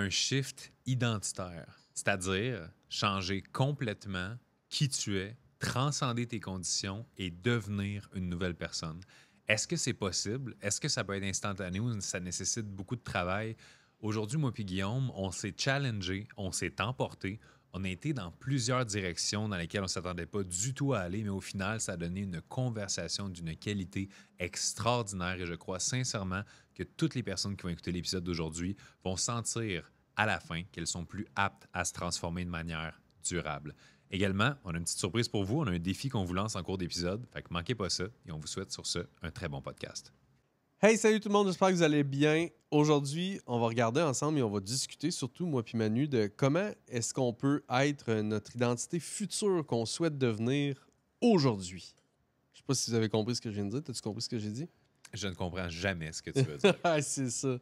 un shift identitaire, c'est-à-dire changer complètement qui tu es, transcender tes conditions et devenir une nouvelle personne. Est-ce que c'est possible? Est-ce que ça peut être instantané ou ça nécessite beaucoup de travail? Aujourd'hui, moi et Guillaume, on s'est challengé, on s'est emporté, on a été dans plusieurs directions dans lesquelles on ne s'attendait pas du tout à aller, mais au final, ça a donné une conversation d'une qualité extraordinaire et je crois sincèrement que toutes les personnes qui vont écouter l'épisode d'aujourd'hui vont sentir à la fin qu'elles sont plus aptes à se transformer de manière durable. Également, on a une petite surprise pour vous. On a un défi qu'on vous lance en cours d'épisode. Fait que manquez pas ça et on vous souhaite sur ce un très bon podcast. Hey, salut tout le monde, j'espère que vous allez bien. Aujourd'hui, on va regarder ensemble et on va discuter, surtout moi puis Manu, de comment est-ce qu'on peut être notre identité future qu'on souhaite devenir aujourd'hui. Je sais pas si vous avez compris ce que je viens de dire. T'as-tu compris ce que j'ai dit? Je ne comprends jamais ce que tu veux dire. C'est ça.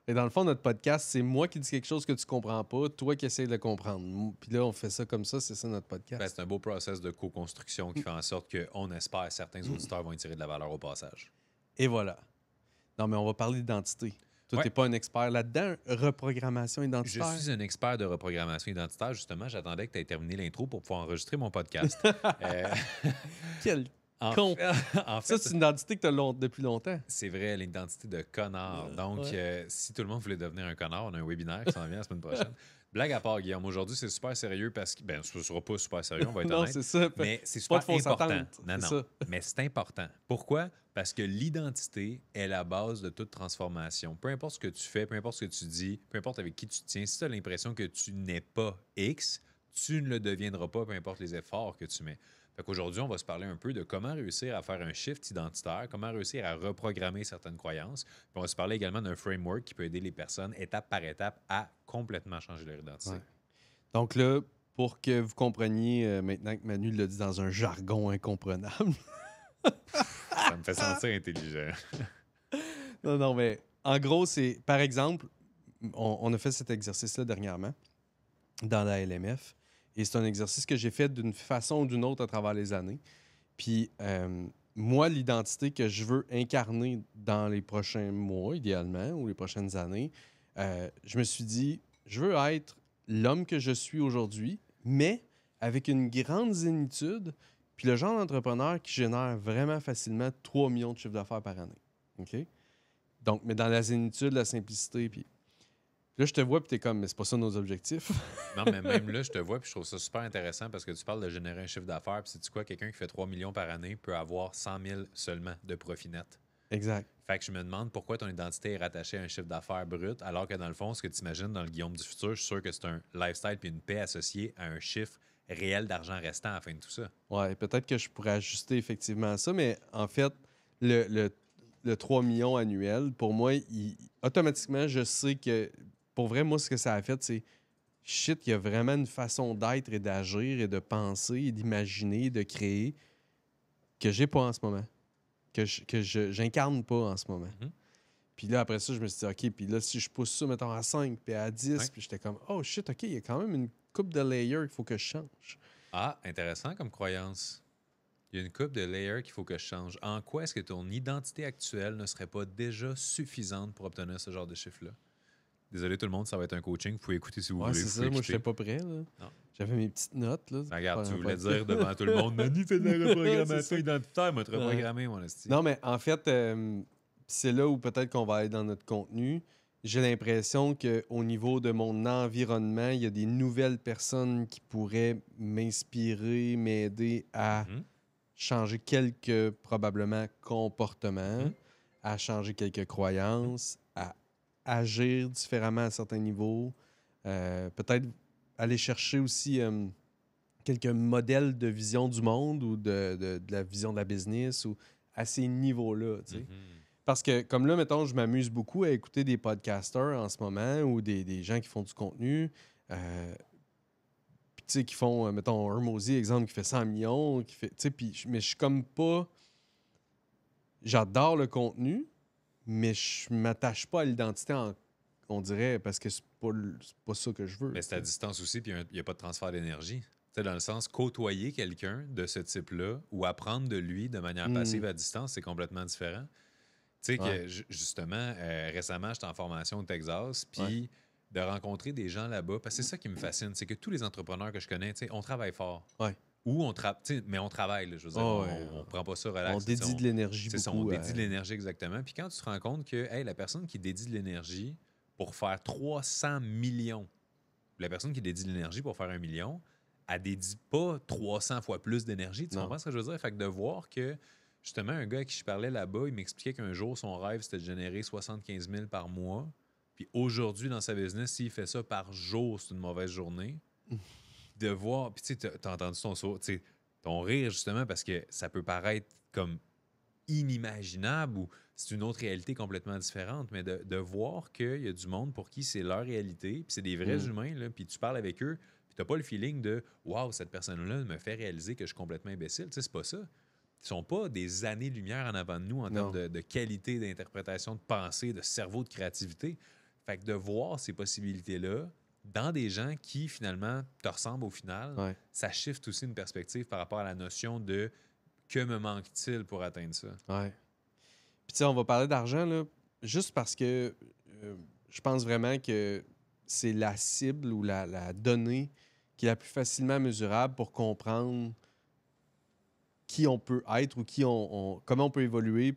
Et dans le fond, notre podcast, c'est moi qui dis quelque chose que tu comprends pas, toi qui essaies de le comprendre. Puis là, on fait ça comme ça, c'est ça notre podcast. Ben, c'est un beau process de co-construction qui fait en sorte qu'on espère que certains auditeurs vont y tirer de la valeur au passage. Et voilà. Non, mais on va parler d'identité. Toi, Ouais. t'es pas un expert là-dedans, reprogrammation Je identitaire. suis un expert de reprogrammation identitaire. Justement, j'attendais que tu aies terminé l'intro pour pouvoir enregistrer mon podcast. Quel en con! en Ça, fait, c'est une identité que t'as depuis longtemps. c'est vrai, l'identité de connard. Donc, Ouais. si tout le monde voulait devenir un connard, on a un webinaire qui s'en vient la semaine prochaine. Blague à part, Guillaume, aujourd'hui, c'est super sérieux parce que, ben, ce ne sera pas super sérieux, on va être Non, honnête. c'est ça. Mais c'est Pas super de fausse important. attente, Non, c'est non. ça. Mais c'est important. Pourquoi? Parce que l'identité est la base de toute transformation. Peu importe ce que tu fais, peu importe ce que tu dis, peu importe avec qui tu te tiens, si tu as l'impression que tu n'es pas X, tu ne le deviendras pas, peu importe les efforts que tu mets. Fait qu'aujourd'hui, on va se parler un peu de comment réussir à faire un shift identitaire, comment réussir à reprogrammer certaines croyances. Puis on va se parler également d'un framework qui peut aider les personnes, étape par étape, à complètement changer leur identité. Ouais. Donc là, pour que vous compreniez, maintenant que Manu l'a dit dans un jargon incomprenable. Ça me fait sentir intelligent. Non, mais en gros, c'est, par exemple, on a fait cet exercice-là dernièrement dans la LMF. Et c'est un exercice que j'ai fait d'une façon ou d'une autre à travers les années. Puis, moi, l'identité que je veux incarner dans les prochains mois, idéalement, ou les prochaines années, je me suis dit, je veux être l'homme que je suis aujourd'hui, mais avec une grande zénitude, puis le genre d'entrepreneur qui génère vraiment facilement 3 millions de chiffres d'affaires par année. OK? Donc, mais dans la zénitude, la simplicité, puis là, je te vois, puis t'es comme, mais c'est pas ça nos objectifs. Non, mais même là, je te vois, puis je trouve ça super intéressant parce que tu parles de générer un chiffre d'affaires, puis sais-tu quoi, quelqu'un qui fait 3 millions par année peut avoir 100 000 seulement de profit net. Exact. Fait que je me demande pourquoi ton identité est rattachée à un chiffre d'affaires brut, alors que dans le fond, ce que tu imagines dans le Guillaume du futur, je suis sûr que c'est un lifestyle puis une paix associée à un chiffre réel d'argent restant à la fin de tout ça. Ouais, peut-être que je pourrais ajuster effectivement ça, mais en fait, le 3 millions annuel, pour moi, automatiquement, je sais que, pour vrai, moi, ce que ça a fait, c'est shit, il y a vraiment une façon d'être et d'agir et de penser et d'imaginer, de créer que j'ai pas en ce moment, que j'incarne pas en ce moment. Mhm. Puis là, après ça, je me suis dit, OK, puis là, si je pousse ça, mettons, à 5 puis à 10, Ouais. puis j'étais comme, oh shit, OK, il y a quand même une coupe de layers qu'il faut que je change. Ah, intéressant comme croyance. Il y a une couple de layers qu'il faut que je change. En quoi est-ce que ton identité actuelle ne serait pas déjà suffisante pour obtenir ce genre de chiffre-là? Désolé tout le monde, ça va être un coaching. Vous pouvez écouter si vous Ouais, voulez. c'est Vous ça, pouvez moi, quitter. j'étais pas prêt, là. Non. J'avais mes petites notes, là. Ben, regarde, tu Pas- voulais pas- dire devant tout le monde, Manu fait de la C'est reprogrammation ça. identitaire, m'a te reprogrammé, mon esti. Non, mais en fait, c'est là où peut-être qu'on va aller dans notre contenu. J'ai l'impression qu'au niveau de mon environnement, il y a des nouvelles personnes qui pourraient m'inspirer, m'aider à Mhm. changer quelques, probablement, comportements, Mhm. à changer quelques croyances, à agir différemment à certains niveaux. Peut-être aller chercher aussi quelques modèles de vision du monde ou de la vision de la business ou à ces niveaux-là, tu sais. Mhm. Parce que, comme là, mettons, je m'amuse beaucoup à écouter des podcasters en ce moment ou des gens qui font du contenu. Puis, tu sais, qui font, mettons, Hermosi, exemple, qui fait 100 millions, qui fait, tu sais, mais je suis comme pas... J'adore le contenu, mais je m'attache pas à l'identité, on dirait, parce que c'est pas ça que je veux. Mais c'est à distance aussi, puis il n'y a pas de transfert d'énergie. Tu sais, dans le sens, côtoyer quelqu'un de ce type-là ou apprendre de lui de manière passive à distance, c'est complètement différent. Tu sais Ouais. que, justement, récemment, j'étais en formation au Texas, puis Ouais. de rencontrer des gens là-bas, parce que c'est ça qui me fascine, c'est que tous les entrepreneurs que je connais, tu sais, on travaille fort. Ouais. Ou on travaille, mais on travaille, là, je veux dire, Oh, ouais. on prend pas ça relax. On dédie de l'énergie C'est ça, beaucoup. on dédie de l'énergie exactement. Puis quand tu te rends compte que hey, la personne qui dédie de l'énergie pour faire 300 millions, la personne qui dédie de l'énergie pour faire 1 million, elle dédie pas 300 fois plus d'énergie. Tu Non. comprends ce que je veux dire? Fait que de voir que, justement, un gars à qui je parlais là-bas, il m'expliquait qu'un jour, son rêve, c'était de générer 75 000 par mois. Puis aujourd'hui, dans sa business, s'il fait ça par jour, c'est une mauvaise journée. De voir, puis tu sais, t'as entendu ton rire, justement, parce que ça peut paraître comme inimaginable ou c'est une autre réalité complètement différente, mais de voir qu'il y a du monde pour qui c'est leur réalité, puis c'est des vrais humains, là, puis tu parles avec eux, puis t'as pas le feeling de « Wow, cette personne-là me fait réaliser que je suis complètement imbécile ». Tu sais, c'est pas ça. Ils sont pas des années-lumière en avant de nous en termes de qualité d'interprétation, de pensée, de cerveau, de créativité. Fait que de voir ces possibilités-là dans des gens qui, finalement, te ressemblent au final, ça shift aussi une perspective par rapport à la notion de que me manque-t-il pour atteindre ça? Ouais. Puis tu sais, on va parler d'argent, là, juste parce que je pense vraiment que c'est la cible ou la donnée qui est la plus facilement mesurable pour comprendre qui on peut être ou comment on peut évoluer,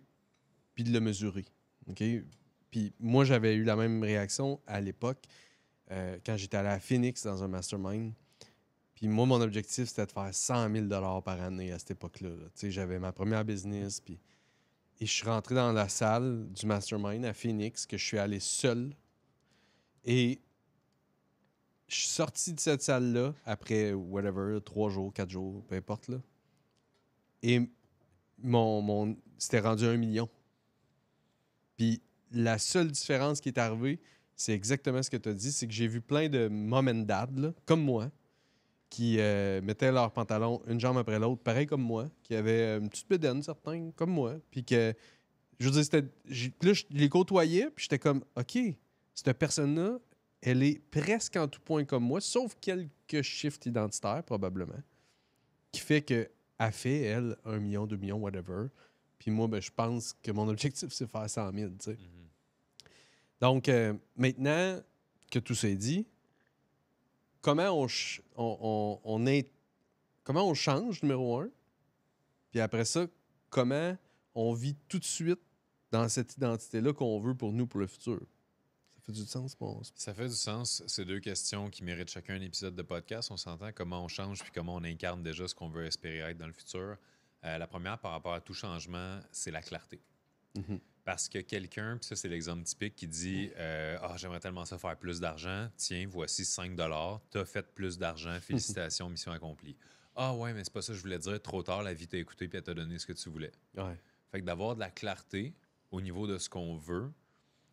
puis de le mesurer. OK? Puis moi, j'avais eu la même réaction à l'époque quand j'étais allé à Phoenix dans un mastermind. Puis moi, mon objectif, c'était de faire 100 000 par année à cette époque-là. Tu sais, j'avais ma première business. Et je suis rentré dans la salle du mastermind à Phoenix, que je suis allé seul. Et je suis sorti de cette salle-là après, whatever, 3 jours, 4 jours, peu importe. Là. Et c'était rendu 1 million. Puis la seule différence qui est arrivée, c'est exactement ce que tu as dit, c'est que j'ai vu plein de mom and dad, là, comme moi, qui mettaient leurs pantalons une jambe après l'autre, pareil comme moi, qui avaient une petite bédaine, certains, comme moi. Puis que, je veux dire, là, je les côtoyais, puis j'étais comme, OK, cette personne-là, elle est presque en tout point comme moi, sauf quelques shifts identitaires, probablement, qui fait qu'elle fait, elle, 1 million, 2 millions, whatever. Puis moi, ben, je pense que mon objectif, c'est faire 100 000, tu sais. Donc, maintenant que tout ça est dit, comment comment on change, numéro 1, puis après ça, comment on vit tout de suite dans cette identité-là qu'on veut pour nous, pour le futur. Ça fait du sens, bon. Ça fait du sens. C'est 2 questions qui méritent chacun un épisode de podcast. On s'entend comment on change puis comment on incarne déjà ce qu'on veut espérer être dans le futur. La première, par rapport à tout changement, c'est la clarté. Parce que quelqu'un, puis ça, c'est l'exemple typique, qui dit j'aimerais tellement ça faire plus d'argent. Tiens, voici 5 $. T'as fait plus d'argent. Félicitations, mission accomplie. Ah ouais, mais c'est pas ça que je voulais dire. Trop tard, la vie t'a écouté puis elle t'a donné ce que tu voulais. Ouais. Fait que d'avoir de la clarté au niveau de ce qu'on veut.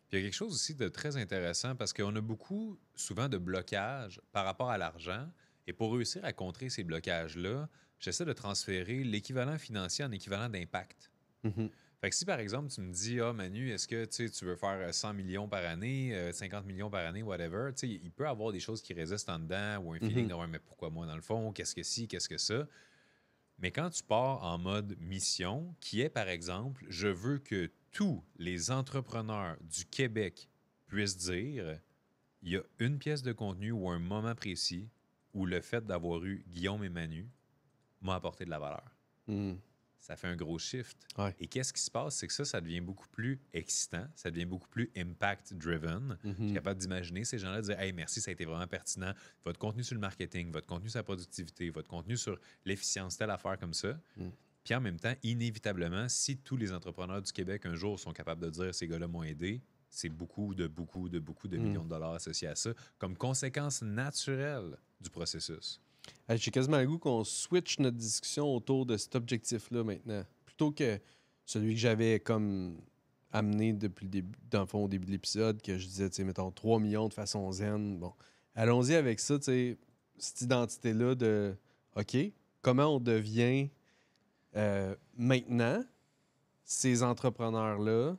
Puis il y a quelque chose aussi de très intéressant parce qu'on a beaucoup, souvent, de blocages par rapport à l'argent. Et pour réussir à contrer ces blocages-là, j'essaie de transférer l'équivalent financier en équivalent d'impact. Fait que si, par exemple, tu me dis « Ah, Manu, est-ce que tu veux faire 100 millions par année, 50 millions par année, whatever », il peut y avoir des choses qui résistent en dedans ou un feeling de « Ouais, mais pourquoi moi, dans le fond? Qu'est-ce que ci? Qu'est-ce que ça? » Mais quand tu pars en mode mission, qui est, par exemple, je veux que tous les entrepreneurs du Québec puissent dire il y a une pièce de contenu ou un moment précis où le fait d'avoir eu Guillaume et Manu m'a apporté de la valeur. Ça fait un gros shift. Ouais. Et qu'est-ce qui se passe? C'est que ça devient beaucoup plus excitant, ça devient beaucoup plus impact-driven. Je suis capable d'imaginer ces gens-là dire « Hey, merci, ça a été vraiment pertinent. Votre contenu sur le marketing, votre contenu sur la productivité, votre contenu sur l'efficience, telle affaire comme ça. » Puis en même temps, inévitablement, si tous les entrepreneurs du Québec un jour sont capables de dire « Ces gars-là m'ont aidé », c'est beaucoup de millions de dollars associés à ça comme conséquence naturelle du processus. J'ai quasiment le goût qu'on switch notre discussion autour de cet objectif-là maintenant. Plutôt que celui que j'avais comme amené depuis le début, dans le fond, au début de l'épisode, que je disais, tu sais, mettons 3 millions de façon zen. Bon, allons-y avec ça, tu sais, cette identité-là de OK, comment on devient maintenant ces entrepreneurs-là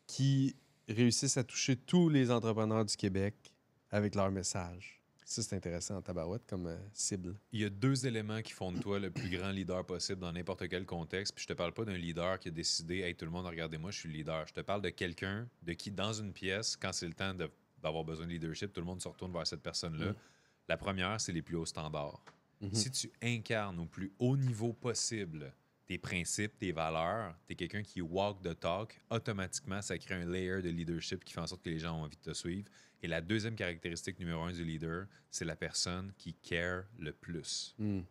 qui réussissent à toucher tous les entrepreneurs du Québec avec leur message. Ça, c'est intéressant en tabarouette comme cible. Il y a 2 éléments qui font de toi le plus grand leader possible dans n'importe quel contexte. Puis je te parle pas d'un leader qui a décidé « Hey, tout le monde, regardez-moi, je suis le leader. » Je te parle de quelqu'un de qui, dans une pièce, quand c'est le temps de d'avoir besoin de leadership, tout le monde se retourne vers cette personne-là. Mm. La première, c'est les plus hauts standards. Mhm. Si tu incarnes au plus haut niveau possible tes principes, tes valeurs, tu es quelqu'un qui walk the talk, automatiquement, ça crée un layer de leadership qui fait en sorte que les gens ont envie de te suivre. Et la deuxième caractéristique numéro 1 du leader, c'est la personne qui care le plus. Mm.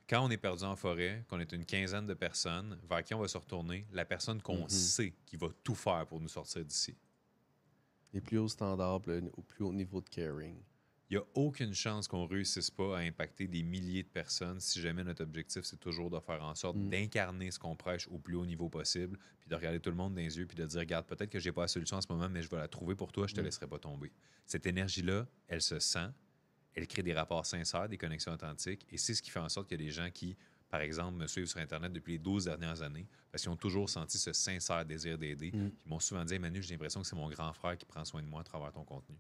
Quand on est perdu en forêt, qu'on est une quinzaine de personnes, vers qui on va se retourner? La personne qu'on Mhm. sait qui va tout faire pour nous sortir d'ici. Les plus hauts standards, puis au plus haut niveau de caring. Il n'y a aucune chance qu'on ne réussisse pas à impacter des milliers de personnes si jamais notre objectif, c'est toujours de faire en sorte d'incarner ce qu'on prêche au plus haut niveau possible, puis de regarder tout le monde dans les yeux, puis de dire, regarde, peut-être que j'ai pas la solution en ce moment, mais je vais la trouver pour toi, je te laisserai pas tomber. Cette énergie-là, elle se sent, elle crée des rapports sincères, des connexions authentiques, et c'est ce qui fait en sorte qu'il y a des gens qui, par exemple, me suivent sur Internet depuis les 12 dernières années, parce qu'ils ont toujours senti ce sincère désir d'aider. Ils m'ont souvent dit, hey, Manu, j'ai l'impression que c'est mon grand frère qui prend soin de moi à travers ton contenu.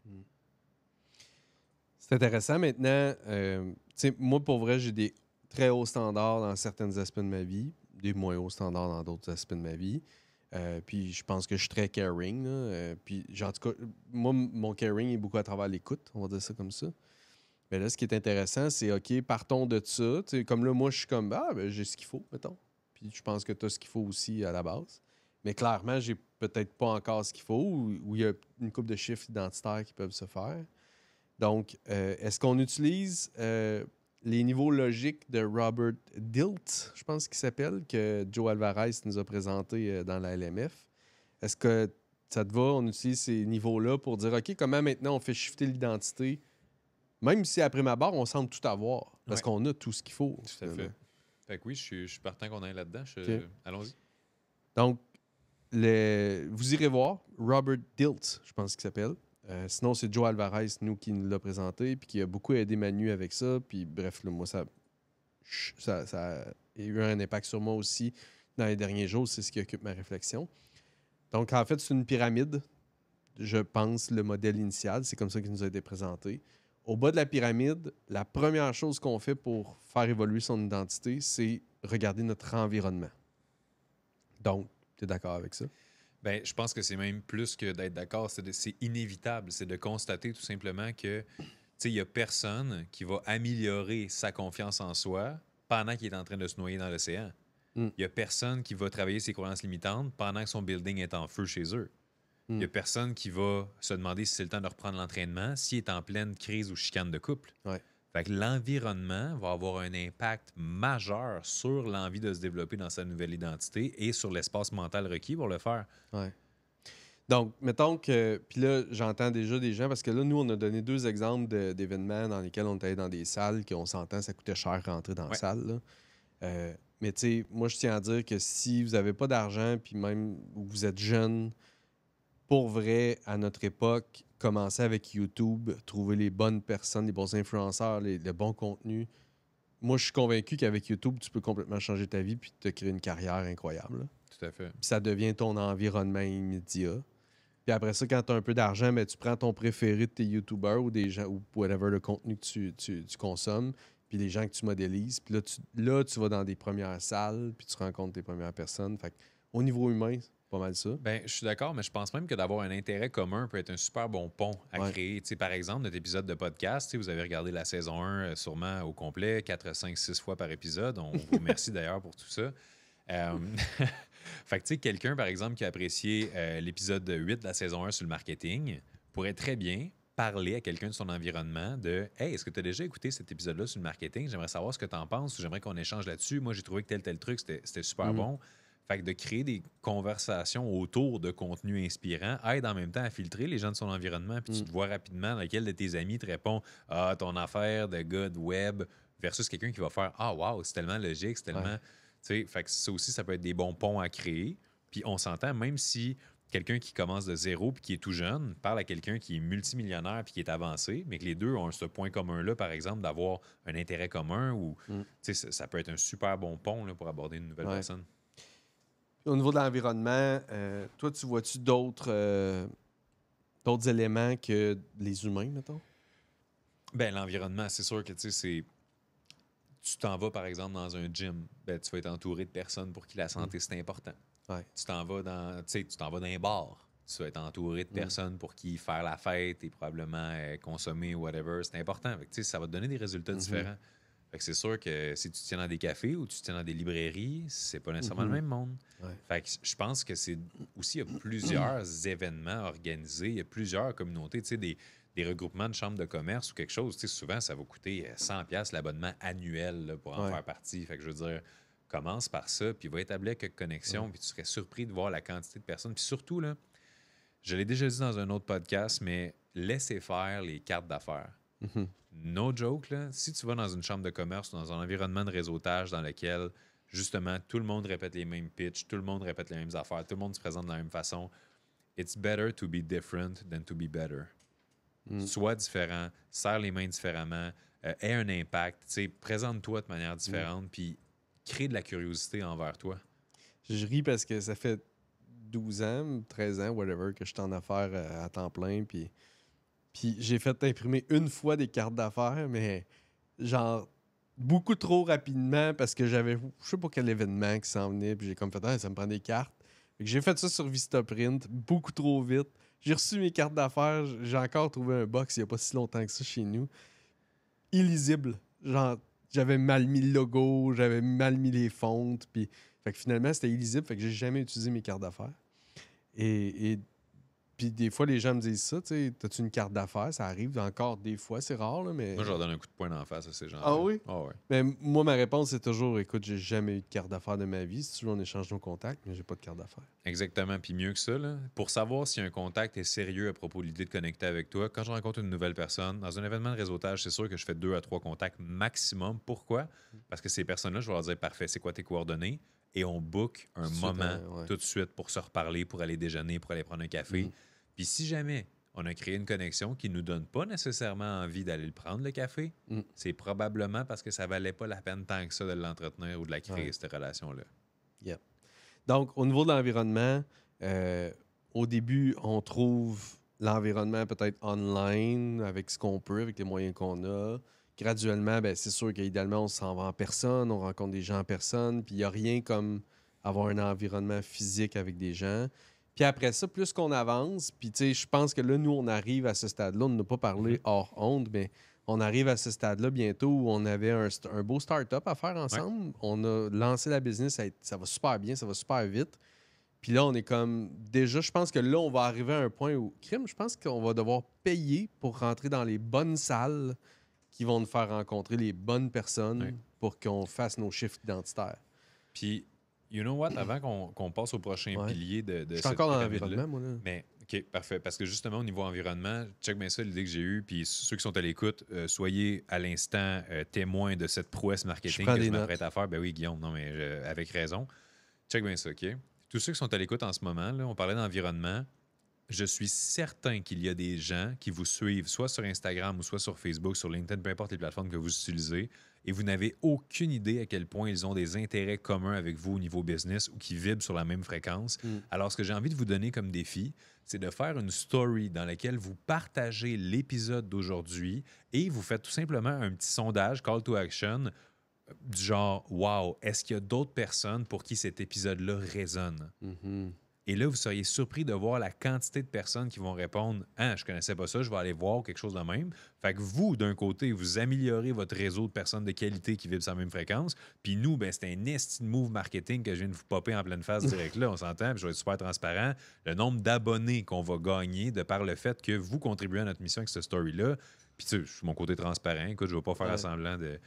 C'est intéressant. Maintenant, tu sais, moi, pour vrai, j'ai des très hauts standards dans certains aspects de ma vie, des moins hauts standards dans d'autres aspects de ma vie. Puis je pense que je suis très caring. Là. Puis, genre, en tout cas, moi, mon caring est beaucoup à travers l'écoute, on va dire ça comme ça. Mais là, ce qui est intéressant, c'est, OK, partons de ça. Tu sais, comme là, moi, je suis comme, ben, j'ai ce qu'il faut, mettons. Puis je pense que tu as ce qu'il faut aussi à la base. Mais clairement, j'ai peut-être pas encore ce qu'il faut, ou il y a une couple de chiffres identitaires qui peuvent se faire. Donc, est-ce qu'on utilise les niveaux logiques de Robert Dilt, je pense qu'il s'appelle, que Joe Alvarez nous a présenté dans la LMF? Est-ce que ça te va, on utilise ces niveaux-là pour dire, OK, comment maintenant on fait shifter l'identité, même si après ma barre, on semble tout avoir, parce Ouais. qu'on a tout ce qu'il faut. Tout à fait. Fait que oui, je suis partant qu'on aille là-dedans. OK. Allons-y. Donc, vous irez voir Robert Dilt, je pense qu'il s'appelle. Sinon, c'est Joe Alvarez, nous, qui nous l'a présenté, puis qui a beaucoup aidé Manu avec ça. Puis bref, là, moi, ça a eu un impact sur moi aussi dans les derniers jours. C'est ce qui occupe ma réflexion. Donc, en fait, c'est une pyramide, je pense, le modèle initial. C'est comme ça qu'il nous a été présenté. Au bas de la pyramide, la première chose qu'on fait pour faire évoluer son identité, c'est regarder notre environnement. Donc, tu es d'accord avec ça? Ben, je pense que c'est même plus que d'être d'accord, c'est inévitable. C'est de constater tout simplement que il n'y a personne qui va améliorer sa confiance en soi pendant qu'il est en train de se noyer dans l'océan. Il n'y a personne qui va travailler ses croyances limitantes pendant que son building est en feu chez eux. Il n'y a personne qui va se demander si c'est le temps de reprendre l'entraînement s'il est en pleine crise ou chicane de couple. Ouais. Fait que l'environnement va avoir un impact majeur sur l'envie de se développer dans sa nouvelle identité et sur l'espace mental requis pour le faire. Ouais. Donc, mettons que. Puis là, j'entends déjà des gens, parce que là, nous, on a donné 2 exemples d'événements dans lesquels on était allé dans des salles, qu'on s'entend, ça coûtait cher rentrer dans la salle. Là. Mais tu sais, moi, je tiens à dire que si vous n'avez pas d'argent, puis même vous êtes jeune, pour vrai, à notre époque, commencer avec YouTube, trouver les bonnes personnes, les bons influenceurs, le bon contenu. Moi, je suis convaincu qu'avec YouTube, tu peux complètement changer ta vie puis te créer une carrière incroyable. Là. Tout à fait. Puis ça devient ton environnement immédiat. Puis après ça, quand tu as un peu d'argent, ben, tu prends ton préféré de tes YouTubers ou des gens ou whatever le contenu que tu consommes, puis les gens que tu modélises. Puis là, tu vas dans des premières salles, puis tu rencontres tes premières personnes. Fait que, au niveau humain, c'est pas mal ça. Ben, je suis d'accord, mais je pense même que d'avoir un intérêt commun peut être un super bon pont à créer. Tu sais, par exemple, notre épisode de podcast, vous avez regardé la saison 1 sûrement au complet, 4, 5, 6 fois par épisode. On vous remercie d'ailleurs pour tout ça. Fait que, tu sais, quelqu'un, par exemple, qui a apprécié l'épisode 8 de la saison 1 sur le marketing pourrait très bien parler à quelqu'un de son environnement de « Hey, est-ce que tu as déjà écouté cet épisode-là sur le marketing? J'aimerais savoir ce que tu en penses ou j'aimerais qu'on échange là-dessus. Moi, j'ai trouvé que tel truc, c'était super bon. » Fait que de créer des conversations autour de contenus inspirants aide en même temps à filtrer les gens de son environnement. Puis tu te vois rapidement lequel de tes amis te répond « Ah, ton affaire de gars de web » versus quelqu'un qui va faire « Ah, wow, c'est tellement logique, c'est tellement... » Tu sais, fait que ça aussi, ça peut être des bons ponts à créer. Puis on s'entend, même si quelqu'un qui commence de zéro puis qui est tout jeune parle à quelqu'un qui est multimillionnaire puis qui est avancé, mais que les deux ont ce point commun-là, par exemple, d'avoir un intérêt commun ou tu sais, ça peut être un super bon pont là, pour aborder une nouvelle personne. Au niveau de l'environnement, toi, tu vois-tu d'autres éléments que les humains, mettons? Ben, l'environnement, c'est sûr que tu sais, tu t'en vas, par exemple, dans un gym, ben, tu vas être entouré de personnes pour qui la santé, c'est important. Ouais. Tu t'en vas dans un bar. tu vas être entouré de personnes pour qui faire la fête et probablement consommer whatever. C'est important. Fait que, tu sais, ça va te donner des résultats différents. Fait que c'est sûr que si tu te tiens dans des cafés ou tu te tiens dans des librairies, c'est pas nécessairement le même monde. Ouais. Fait que je pense que c'est aussi, il y a plusieurs événements organisés, il y a plusieurs communautés, tu sais, des regroupements de chambres de commerce ou quelque chose. Tu sais, souvent, ça va coûter 100$ l'abonnement annuel là, pour en faire partie. Fait que je veux dire, commence par ça, puis va établir quelques connexions, puis tu serais surpris de voir la quantité de personnes. Puis surtout, là, je l'ai déjà dit dans un autre podcast, mais laissez faire les cartes d'affaires. No joke, là, si tu vas dans une chambre de commerce ou dans un environnement de réseautage dans lequel, justement, tout le monde répète les mêmes pitchs, tout le monde répète les mêmes affaires, tout le monde se présente de la même façon, it's better to be different than to be better. Sois différent, serre les mains différemment, aie un impact, présente-toi de manière différente, puis crée de la curiosité envers toi. Je ris parce que ça fait 12 ans, 13 ans, whatever, que je suis en affaires à temps plein, puis j'ai fait imprimer une fois des cartes d'affaires, mais genre beaucoup trop rapidement parce que j'avais, je sais pas quel événement qui s'en venait, puis j'ai comme fait, ah, ça me prend des cartes. Fait que j'ai fait ça sur Vistaprint, beaucoup trop vite. J'ai reçu mes cartes d'affaires, j'ai encore trouvé un box il y a pas si longtemps que ça chez nous. Illisible. Genre, j'avais mal mis le logo, j'avais mal mis les fontes, puis fait que finalement, c'était illisible, fait que j'ai jamais utilisé mes cartes d'affaires. Et puis des fois, les gens me disent ça, tu sais, t'as-tu une carte d'affaires? Ça arrive encore des fois, c'est rare, là, mais... Moi, je leur donne un coup de poing d'en face à ces gens-là. Ah oui? Ah ouais. Mais moi, ma réponse, c'est toujours, écoute, j'ai jamais eu de carte d'affaires de ma vie. Si tu veux, on échange nos contacts, mais j'ai pas de carte d'affaires. Exactement. Puis mieux que ça, là, pour savoir si un contact est sérieux à propos de l'idée de connecter avec toi, quand je rencontre une nouvelle personne, dans un événement de réseautage, c'est sûr que je fais 2 à 3 contacts maximum. Pourquoi? Parce que ces personnes-là, je vais leur dire, parfait, c'est quoi tes coordonnées? Et on book un moment tout de suite pour se reparler, pour aller déjeuner, pour aller prendre un café. Puis si jamais on a créé une connexion qui ne nous donne pas nécessairement envie d'aller le prendre, le café, c'est probablement parce que ça valait pas la peine tant que ça de l'entretenir ou de la créer, cette relation-là. Yep. Donc, au niveau de l'environnement, au début, on trouve l'environnement peut-être online avec ce qu'on peut, avec les moyens qu'on a. Graduellement, ben, c'est sûr qu'idéalement, on s'en va en personne, on rencontre des gens en personne, puis il n'y a rien comme avoir un environnement physique avec des gens. Puis après ça, plus qu'on avance, puis tu sais, je pense que là, nous, on arrive à ce stade-là, on n'a pas parlé hors onde, mais on arrive à ce stade-là bientôt où on avait un beau start-up à faire ensemble. Ouais. On a lancé la business, ça va super bien, ça va super vite. Puis là, on est comme... Déjà, je pense que là, on va arriver à un point où... Crime, je pense qu'on va devoir payer pour rentrer dans les bonnes salles qui vont nous faire rencontrer les bonnes personnes pour qu'on fasse nos chiffres identitaires. Puis... You know what? Avant qu'on passe au prochain pilier de je suis encore dans l'environnement, moi. Là. Mais, OK, parfait. Parce que justement, au niveau environnement, check bien ça, l'idée que j'ai eue. Puis ceux qui sont à l'écoute, soyez à l'instant témoins de cette prouesse marketing que je m'apprête à faire. Ben oui, Guillaume, non, mais avec raison. Check bien ça, OK? Tous ceux qui sont à l'écoute en ce moment, là, on parlait d'environnement. Je suis certain qu'il y a des gens qui vous suivent, soit sur Instagram ou soit sur Facebook, sur LinkedIn, peu importe les plateformes que vous utilisez, et vous n'avez aucune idée à quel point ils ont des intérêts communs avec vous au niveau business ou qui vibrent sur la même fréquence. Alors, ce que j'ai envie de vous donner comme défi, c'est de faire une story dans laquelle vous partagez l'épisode d'aujourd'hui et vous faites tout simplement un petit sondage, call to action, du genre « Wow, est-ce qu'il y a d'autres personnes pour qui cet épisode-là résonne? » Et là, vous seriez surpris de voir la quantité de personnes qui vont répondre « Ah, je connaissais pas ça, je vais aller voir quelque chose de même. » Fait que vous, d'un côté, vous améliorez votre réseau de personnes de qualité qui vivent sur la même fréquence. Puis nous, ben, c'est un esti de move marketing que je viens de vous popper en pleine face direct là, on s'entend, puis je vais être super transparent. Le nombre d'abonnés qu'on va gagner de par le fait que vous contribuez à notre mission avec cette story-là. Puis tu sais, je suis mon côté transparent. Écoute, je ne vais pas faire semblant de...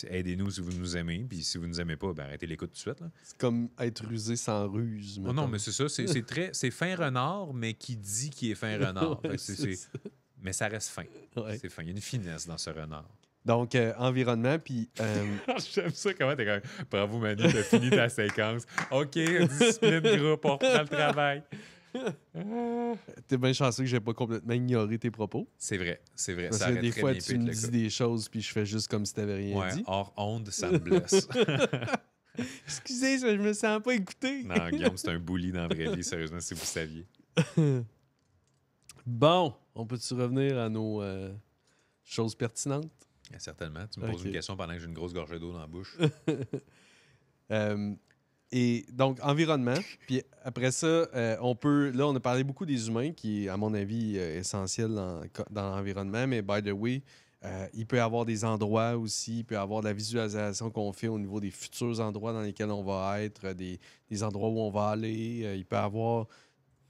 Aidez-nous si vous nous aimez, puis si vous ne nous aimez pas, ben arrêtez l'écoute tout de suite. Là. C'est comme être rusé sans ruse. Oh non, mais c'est ça. C'est fin renard, mais qui dit qu'il est fin renard. Mais ça reste fin. Ouais. C'est fin. Il y a une finesse dans ce renard. Donc, environnement, puis... J'aime ça, comment t'es comme... Bravo, Manu, t'as fini ta séquence. OK, discipline groupe, on reprend le travail. T'es bien chanceux que j'ai pas complètement ignoré tes propos. C'est vrai. Parce que des fois, tu me dis des choses puis je fais juste comme si t'avais rien dit. Hors onde, ça me blesse. Excusez, je me sens pas écouté. Non, Guillaume, c'est un bully dans la vraie vie, sérieusement, si vous saviez. Bon, on peut-tu revenir à nos choses pertinentes? Certainement. Tu me poses une question pendant que j'ai une grosse gorgée d'eau dans la bouche. Et donc, environnement. Puis après ça, on peut. Là, on a parlé beaucoup des humains, qui est, à mon avis, essentiel dans l'environnement. Mais by the way, il peut y avoir des endroits aussi. Il peut y avoir de la visualisation qu'on fait au niveau des futurs endroits dans lesquels on va être, des endroits où on va aller. Il peut y avoir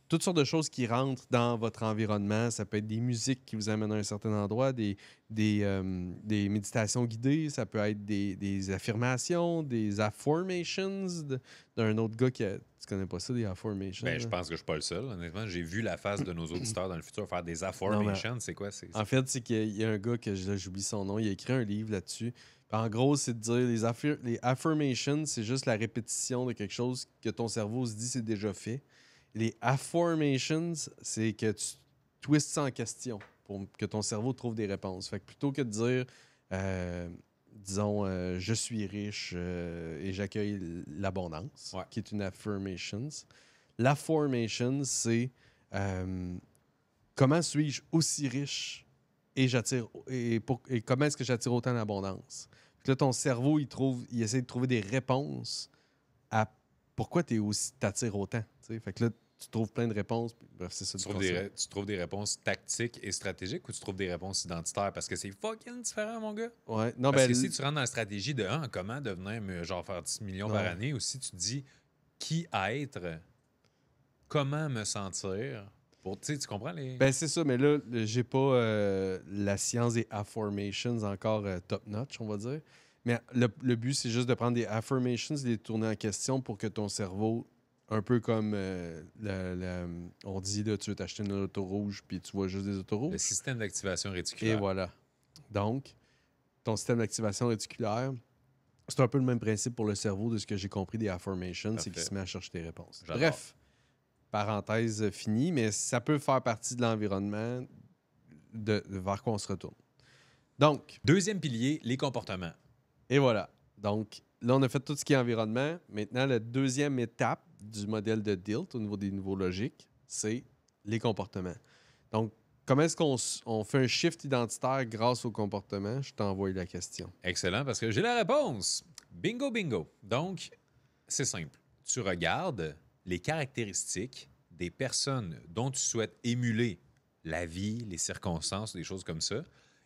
toutes sortes de choses qui rentrent dans votre environnement. Ça peut être des musiques qui vous amènent à un certain endroit, des méditations guidées, ça peut être des affirmations, des affirmations d'un autre gars qui a... Tu connais pas ça, des affirmations? Ben, je pense que je suis pas le seul. Honnêtement, j'ai vu la face de nos auditeurs dans le futur faire des Non, mais affirmations. C'est quoi? en fait, c'est qu'il y a un gars là, j'oublie son nom, il a écrit un livre là-dessus. Puis en gros, c'est de dire les affirmations, c'est juste la répétition de quelque chose que ton cerveau se dit c'est déjà fait. Les affirmations, c'est que tu twists ça en question pour que ton cerveau trouve des réponses. Fait que plutôt que de dire, disons, je suis riche et j'accueille l'abondance, Ouais. qui est une affirmation, l'affirmation, c'est comment suis-je aussi riche et comment est-ce que j'attire autant d'abondance? Là, ton cerveau, il essaie de trouver des réponses à pourquoi t'attires autant. T'sais. Fait que là, tu trouves plein de réponses. Bref, c'est ça. Tu trouves des réponses tactiques et stratégiques ou tu trouves des réponses identitaires? Parce que c'est fucking différent, mon gars. Ouais. Non, Parce ben, que si tu rentres dans la stratégie de comment devenir, genre faire 10 millions par année, ou si tu dis qui être, comment me sentir, tu comprends les. ben, c'est ça, mais là, j'ai pas la science des affirmations encore top-notch, on va dire. Mais le but, c'est juste de prendre des affirmations et les tourner en question pour que ton cerveau, un peu comme on dit, là, tu veux t'acheter une auto rouge puis tu vois juste des autos Le rouges. système d'activation Et réticulaire. voilà. Donc, ton système d'activation réticulaire, c'est un peu le même principe pour le cerveau de ce que j'ai compris des affirmations, c'est qu'il Parfait. se met à chercher des réponses. J'adore. Bref, parenthèse finie, mais ça peut faire partie de l'environnement vers quoi on se retourne. Donc, Deuxième pilier, les comportements. et voilà. Donc, là, on a fait tout ce qui est environnement. Maintenant, la deuxième étape du modèle de DILT au niveau des niveaux logiques, c'est les comportements. Donc, comment est-ce qu'on fait un shift identitaire grâce au comportement? Je t'envoie la question. Excellent, parce que j'ai la réponse. Bingo, bingo. Donc, c'est simple. Tu regardes les caractéristiques des personnes dont tu souhaites émuler la vie, les circonstances, des choses comme ça,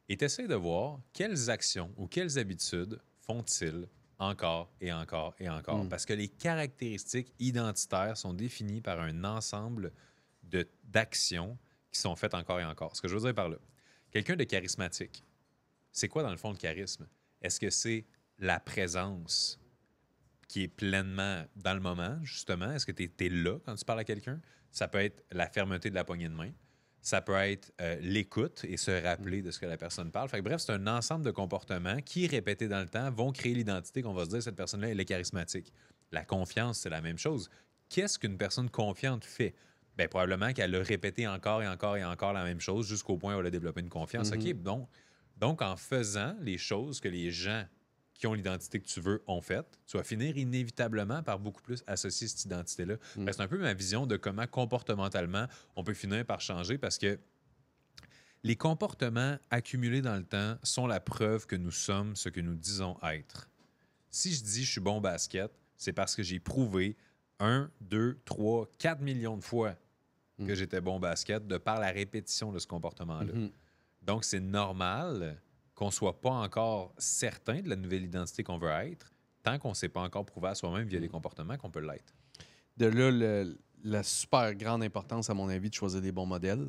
et tu essaies de voir quelles actions ou quelles habitudes font-ils encore et encore et encore. Parce que les caractéristiques identitaires sont définies par un ensemble d'actions qui sont faites encore et encore. Ce que je veux dire par là, quelqu'un de charismatique, c'est quoi dans le fond le charisme? Est-ce que c'est la présence qui est pleinement dans le moment, justement? Est-ce que tu es là quand tu parles à quelqu'un? Ça peut être la fermeté de la poignée de main. Ça peut être l'écoute et se rappeler de ce que la personne parle. Fait que, bref, c'est un ensemble de comportements qui, répétés dans le temps, vont créer l'identité qu'on va se dire, cette personne-là, elle est charismatique. La confiance, c'est la même chose. Qu'est-ce qu'une personne confiante fait? Bien, probablement qu'elle a répété encore et encore et encore la même chose jusqu'au point où elle a développé une confiance. OK, donc, en faisant les choses que les gens qui ont l'identité que tu veux ont faites, tu vas finir inévitablement par beaucoup plus associer cette identité-là. C'est un peu ma vision de comment comportementalement on peut finir par changer parce que les comportements accumulés dans le temps sont la preuve que nous sommes ce que nous disons être. Si je dis je suis bon au basket, c'est parce que j'ai prouvé 1, 2, 3, 4 millions de fois que j'étais bon au basket de par la répétition de ce comportement-là. Donc, c'est normal qu'on ne soit pas encore certain de la nouvelle identité qu'on veut être tant qu'on ne s'est pas encore prouvé à soi-même via des comportements qu'on peut l'être. De là, la super grande importance, à mon avis, de choisir des bons modèles.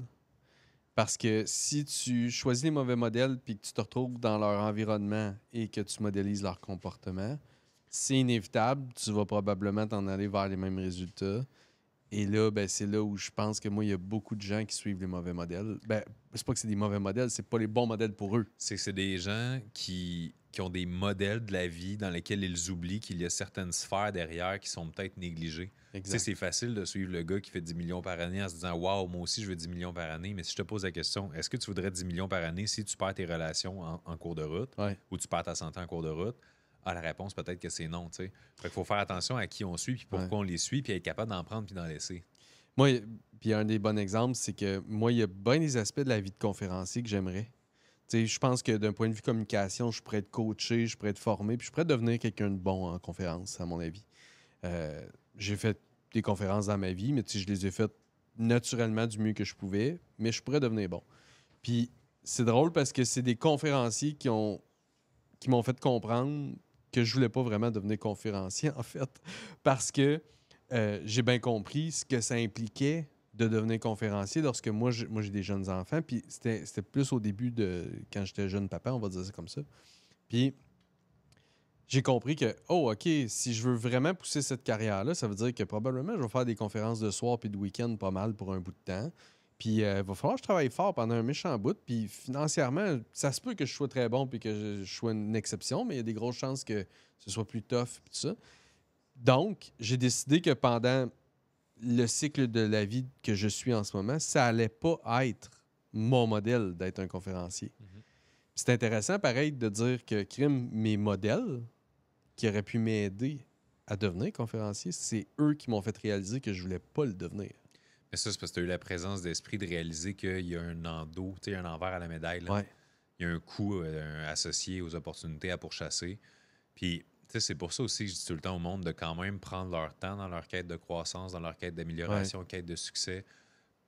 Parce que si tu choisis les mauvais modèles puis que tu te retrouves dans leur environnement et que tu modélises leur comportement, c'est inévitable. Tu vas probablement t'en aller vers les mêmes résultats. Et là, ben, c'est là où je pense que moi, il y a beaucoup de gens qui suivent les mauvais modèles. Ben, c'est pas que c'est des mauvais modèles, c'est pas les bons modèles pour eux. C'est des gens qui ont des modèles de la vie dans lesquels ils oublient qu'il y a certaines sphères derrière qui sont peut-être négligées. Tu sais, c'est facile de suivre le gars qui fait 10 millions par année en se disant « Wow, moi aussi, je veux 10 millions par année. » Mais si je te pose la question, est-ce que tu voudrais 10 millions par année si tu perds tes relations en cours de route ou tu perds ta santé en cours de route? Ah, la réponse, peut-être que c'est non, tu sais. Fait qu'il faut faire attention à qui on suit, puis pourquoi on les suit, puis être capable d'en prendre puis d'en laisser. Moi, puis un des bons exemples, c'est que moi, il y a bien des aspects de la vie de conférencier que j'aimerais. Tu sais, je pense que d'un point de vue communication, je pourrais être coaché, je pourrais être formé, puis je pourrais devenir quelqu'un de bon en conférence, à mon avis. J'ai fait des conférences dans ma vie, mais je les ai faites naturellement du mieux que je pouvais, mais je pourrais devenir bon. Puis c'est drôle parce que c'est des conférenciers qui m'ont fait comprendre que je voulais pas vraiment devenir conférencier, en fait, parce que j'ai bien compris ce que ça impliquait de devenir conférencier lorsque moi j'ai des jeunes enfants, puis c'était plus au début de quand j'étais jeune papa, on va dire ça comme ça. Puis j'ai compris que, oh, OK, si je veux vraiment pousser cette carrière-là, ça veut dire que probablement je vais faire des conférences de soir puis de week-end pas mal pour un bout de temps. Puis il va falloir que je travaille fort pendant un méchant bout. Puis financièrement, ça se peut que je sois très bon puis que je sois une exception, mais il y a des grosses chances que ce soit plus tough puis tout ça. Donc, j'ai décidé que pendant le cycle de la vie que je suis en ce moment, ça allait pas être mon modèle d'être un conférencier. Mhm. C'est intéressant, pareil, de dire que mes modèles qui auraient pu m'aider à devenir conférencier, c'est eux qui m'ont fait réaliser que je voulais pas le devenir. Mais ça, c'est parce que tu as eu la présence d'esprit de réaliser qu'il y a un endos, tu sais, un envers à la médaille. Là. Ouais. Il y a un coût associé aux opportunités à pourchasser. Puis, tu sais, c'est pour ça aussi que je dis tout le temps au monde de quand même prendre leur temps dans leur quête de croissance, dans leur quête d'amélioration, quête de succès.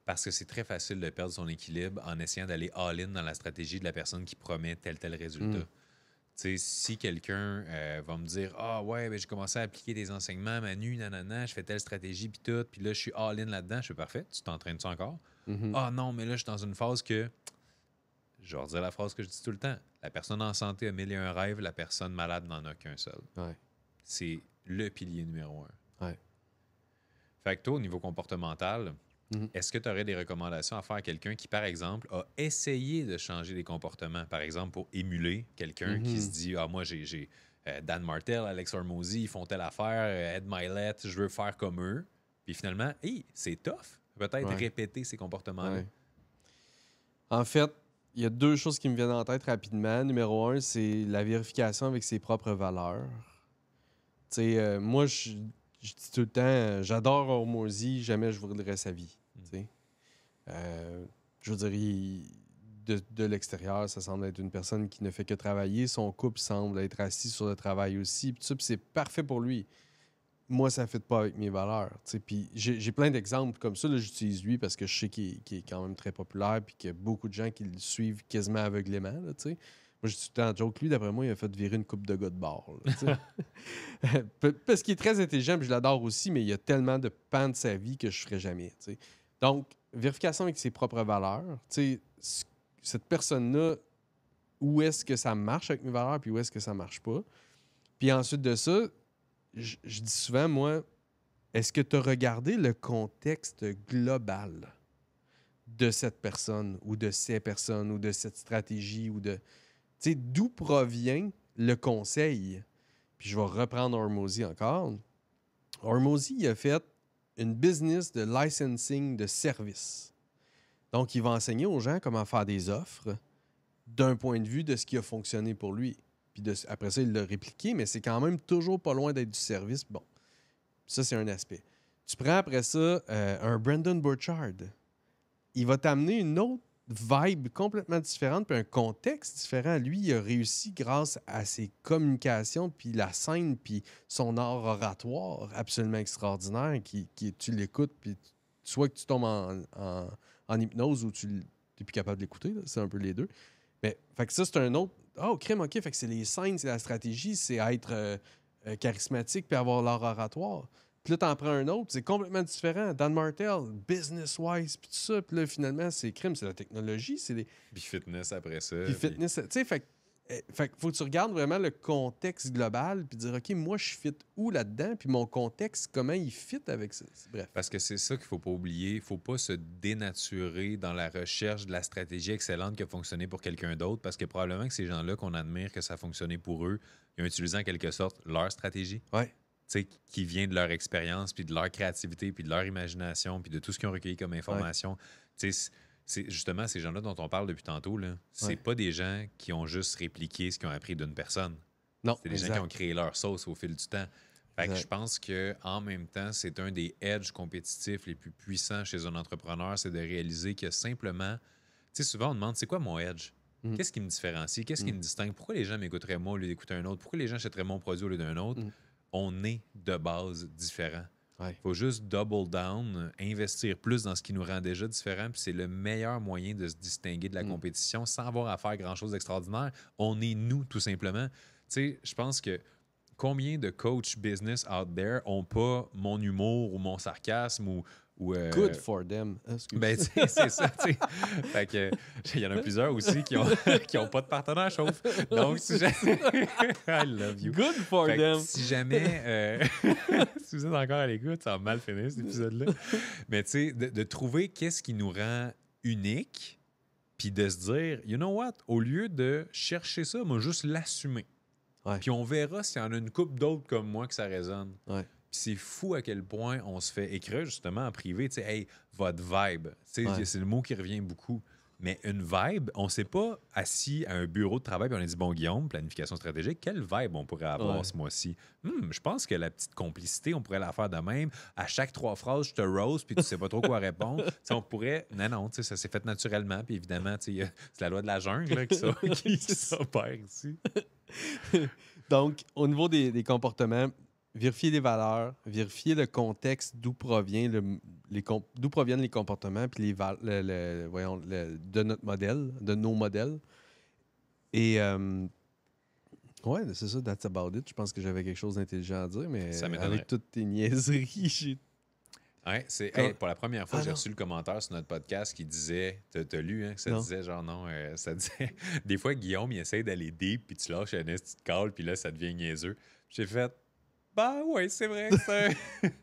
Parce que c'est très facile de perdre son équilibre en essayant d'aller all-in dans la stratégie de la personne qui promet tel résultat. Mm. Tu sais, si quelqu'un va me dire Ah ouais, ben, j'ai commencé à appliquer des enseignements, Manu, nanana, je fais telle stratégie, puis tout, puis là, je suis all-in là-dedans, je suis parfait, tu t'entraînes-tu encore? Mhm. Ah non, mais là, je suis dans une phase que, je vais redire la phrase que je dis tout le temps, la personne en santé a mille et un rêves, la personne malade n'en a qu'un seul. Ouais. C'est le pilier numéro un. Ouais. Fait que toi, au niveau comportemental, Mhm. est-ce que tu aurais des recommandations à faire à quelqu'un qui, par exemple, a essayé de changer des comportements, par exemple, pour émuler quelqu'un qui se Mhm. dit Ah, moi, j'ai Dan Martel, Alex Hormozy, ils font telle affaire, Ed Milet, je veux faire comme eux. Puis finalement, hey, c'est tough. Peut-être Ouais. répéter ces comportements-là. Ouais. En fait, il y a deux choses qui me viennent en tête rapidement. Numéro un, c'est la vérification avec ses propres valeurs. Tu sais, moi, je dis tout le temps, j'adore Hormozy, jamais je voudrais sa vie. Tu sais. Je veux dire, de l'extérieur, ça semble être une personne qui ne fait que travailler. Son couple semble être assis sur le travail aussi. Puis c'est parfait pour lui. Moi, ça ne fit pas avec mes valeurs. Tu sais. Puis j'ai plein d'exemples comme ça. Là, j'utilise lui parce que je sais qu'il est quand même très populaire puis qu'il y a beaucoup de gens qui le suivent quasiment aveuglément. Là, tu sais. Moi, je dis tout le temps en joke, lui, d'après moi, il a fait virer une coupe de gars de bord. Là, tu sais. Parce qu'il est très intelligent, puis je l'adore aussi, mais il y a tellement de pans de sa vie que je ne ferais jamais. Tu sais. Donc, vérification avec ses propres valeurs. Tu sais, cette personne-là, où est-ce que ça marche avec mes valeurs, puis où est-ce que ça marche pas. Puis ensuite de ça, je dis souvent, moi, est-ce que tu as regardé le contexte global de cette personne ou de ces personnes ou de cette stratégie ou de... Tu sais, d'où provient le conseil? Puis je vais reprendre Hormozy encore. Hormozy, il a fait une business de licensing de services. Donc, il va enseigner aux gens comment faire des offres d'un point de vue de ce qui a fonctionné pour lui. Puis après ça, il l'a répliqué, mais c'est quand même toujours pas loin d'être du service. Bon, ça, c'est un aspect. Tu prends après ça un Brandon Burchard. Il va t'amener une autre vibe complètement différente, puis un contexte différent. Lui, il a réussi grâce à ses communications, puis la scène, puis son art oratoire absolument extraordinaire, tu l'écoutes, puis soit que tu tombes en hypnose ou tu n'es plus capable d'écouter. C'est un peu les deux. Mais fait que ça, c'est un autre. Oh, crème, OK. Fait que c'est les scènes, c'est la stratégie, c'est être charismatique puis avoir l'art oratoire. Puis là, t'en prends un autre, c'est complètement différent. Dan Martel, business-wise, puis tout ça. Puis là, finalement, c'est crème, c'est la technologie, c'est les... Puis fitness après ça. Puis fitness, tu sais, fait que faut que tu regardes vraiment le contexte global puis dire, OK, moi, je fit où là-dedans? Puis mon contexte, comment il fit avec ça? Bref. Parce que c'est ça qu'il ne faut pas oublier. Il ne faut pas se dénaturer dans la recherche de la stratégie excellente qui a fonctionné pour quelqu'un d'autre, parce que probablement que ces gens-là qu'on admire que ça a fonctionné pour eux, ils ont utilisé en quelque sorte leur stratégie. Ouais. Qui vient de leur expérience, puis de leur créativité, puis de leur imagination, puis de tout ce qu'ils ont recueilli comme information. Ouais. C'est justement ces gens-là dont on parle depuis tantôt, là, c'est pas des gens qui ont juste répliqué ce qu'ils ont appris d'une personne. Non, c'est des gens qui ont créé leur sauce au fil du temps. Fait que je pense qu'en même temps, c'est un des edges compétitifs les plus puissants chez un entrepreneur, c'est de réaliser que simplement, souvent on demande, c'est quoi mon edge? Qu'est-ce qui me différencie? Qu'est-ce qui me distingue? Pourquoi les gens m'écouteraient moi au lieu d'écouter un autre? Pourquoi les gens achèteraient mon produit au lieu d'un autre? on est de base différent. Ouais. Il faut juste double down, investir plus dans ce qui nous rend déjà différents, puis c'est le meilleur moyen de se distinguer de la compétition sans avoir à faire grand-chose d'extraordinaire. On est nous, tout simplement. Tu sais, je pense que combien de coachs business out there ont pas mon humour ou mon sarcasme ou Good for them. Excuse. ben, tu sais, c'est ça, tu sais. Fait que, il y en a plusieurs aussi qui ont, qui ont pas de partenaire chauffe. Donc, si jamais... I love you. Good for Fait que them. si jamais... si vous êtes encore à l'écoute, ça va mal finir, cet épisode-là. Mais tu sais, de trouver qu'est-ce qui nous rend unique, puis de se dire, you know what, au lieu de chercher ça, moi, juste l'assumer. Ouais. Puis on verra s'il y en a une couple d'autres comme moi que ça résonne. Ouais. Puis c'est fou à quel point on se fait écrire justement en privé, tu sais, hey, votre vibe. Tu sais, Ouais. c'est le mot qui revient beaucoup. Mais une vibe, on ne s'est pas assis à un bureau de travail et on a dit, bon, Guillaume, planification stratégique, quelle vibe on pourrait avoir Ouais. ce mois-ci? Je pense que la petite complicité, on pourrait la faire de même. À chaque 3 phrases, je te rose, puis tu sais pas trop quoi répondre. Tu sais, on pourrait... Non, tu sais, ça s'est fait naturellement. Puis évidemment, tu sais, c'est la loi de la jungle là, qui s'opère ici. Donc, au niveau des comportements, vérifier les valeurs, vérifier le contexte d'où proviennent les comportements puis de notre modèle, de nos modèles. Et ouais, c'est ça, that's about it. Je pense que j'avais quelque chose d'intelligent à dire, mais Ça m'étonnerait. avec toutes tes niaiseries, j'ai... Ouais, Quand- pour la première fois, Ah j'ai non. reçu le commentaire sur notre podcast qui disait, t'as lu, hein, que ça Non. disait genre non, ça disait, des fois Guillaume, il essaie d'aller deep, puis tu lâches un petit call, puis là, ça devient niaiseux. J'ai fait, bah ouais, c'est vrai que ça...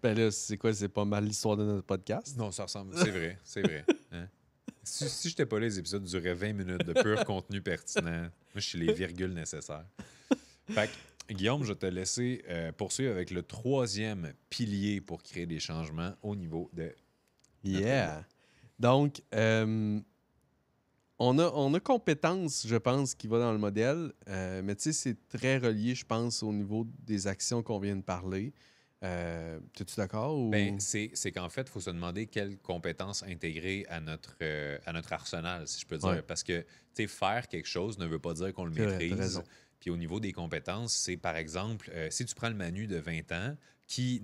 Ben là, c'est quoi? C'est pas mal l'histoire de notre podcast? Non, ça ressemble, c'est vrai, c'est vrai. Hein. Si je n'étais pas là, les épisodes duraient 20 minutes de pur contenu pertinent. Moi, je suis les virgules nécessaires. Fait que, Guillaume, je vais te laisser poursuivre avec le 3e pilier pour créer des changements au niveau de... Yeah. Donc, on a compétence, je pense, qui va dans le modèle, mais tu sais, c'est très relié, je pense, au niveau des actions qu'on vient de parler. T'es-tu d'accord? Ou... Ben, c'est qu'en fait, il faut se demander quelles compétences intégrer à notre arsenal, si je peux dire. Ouais. Parce que, tu sais, faire quelque chose ne veut pas dire qu'on le C'est vrai, t'as maîtrise. raison. Puis au niveau des compétences, c'est par exemple, si tu prends le Manu de 20 ans, qui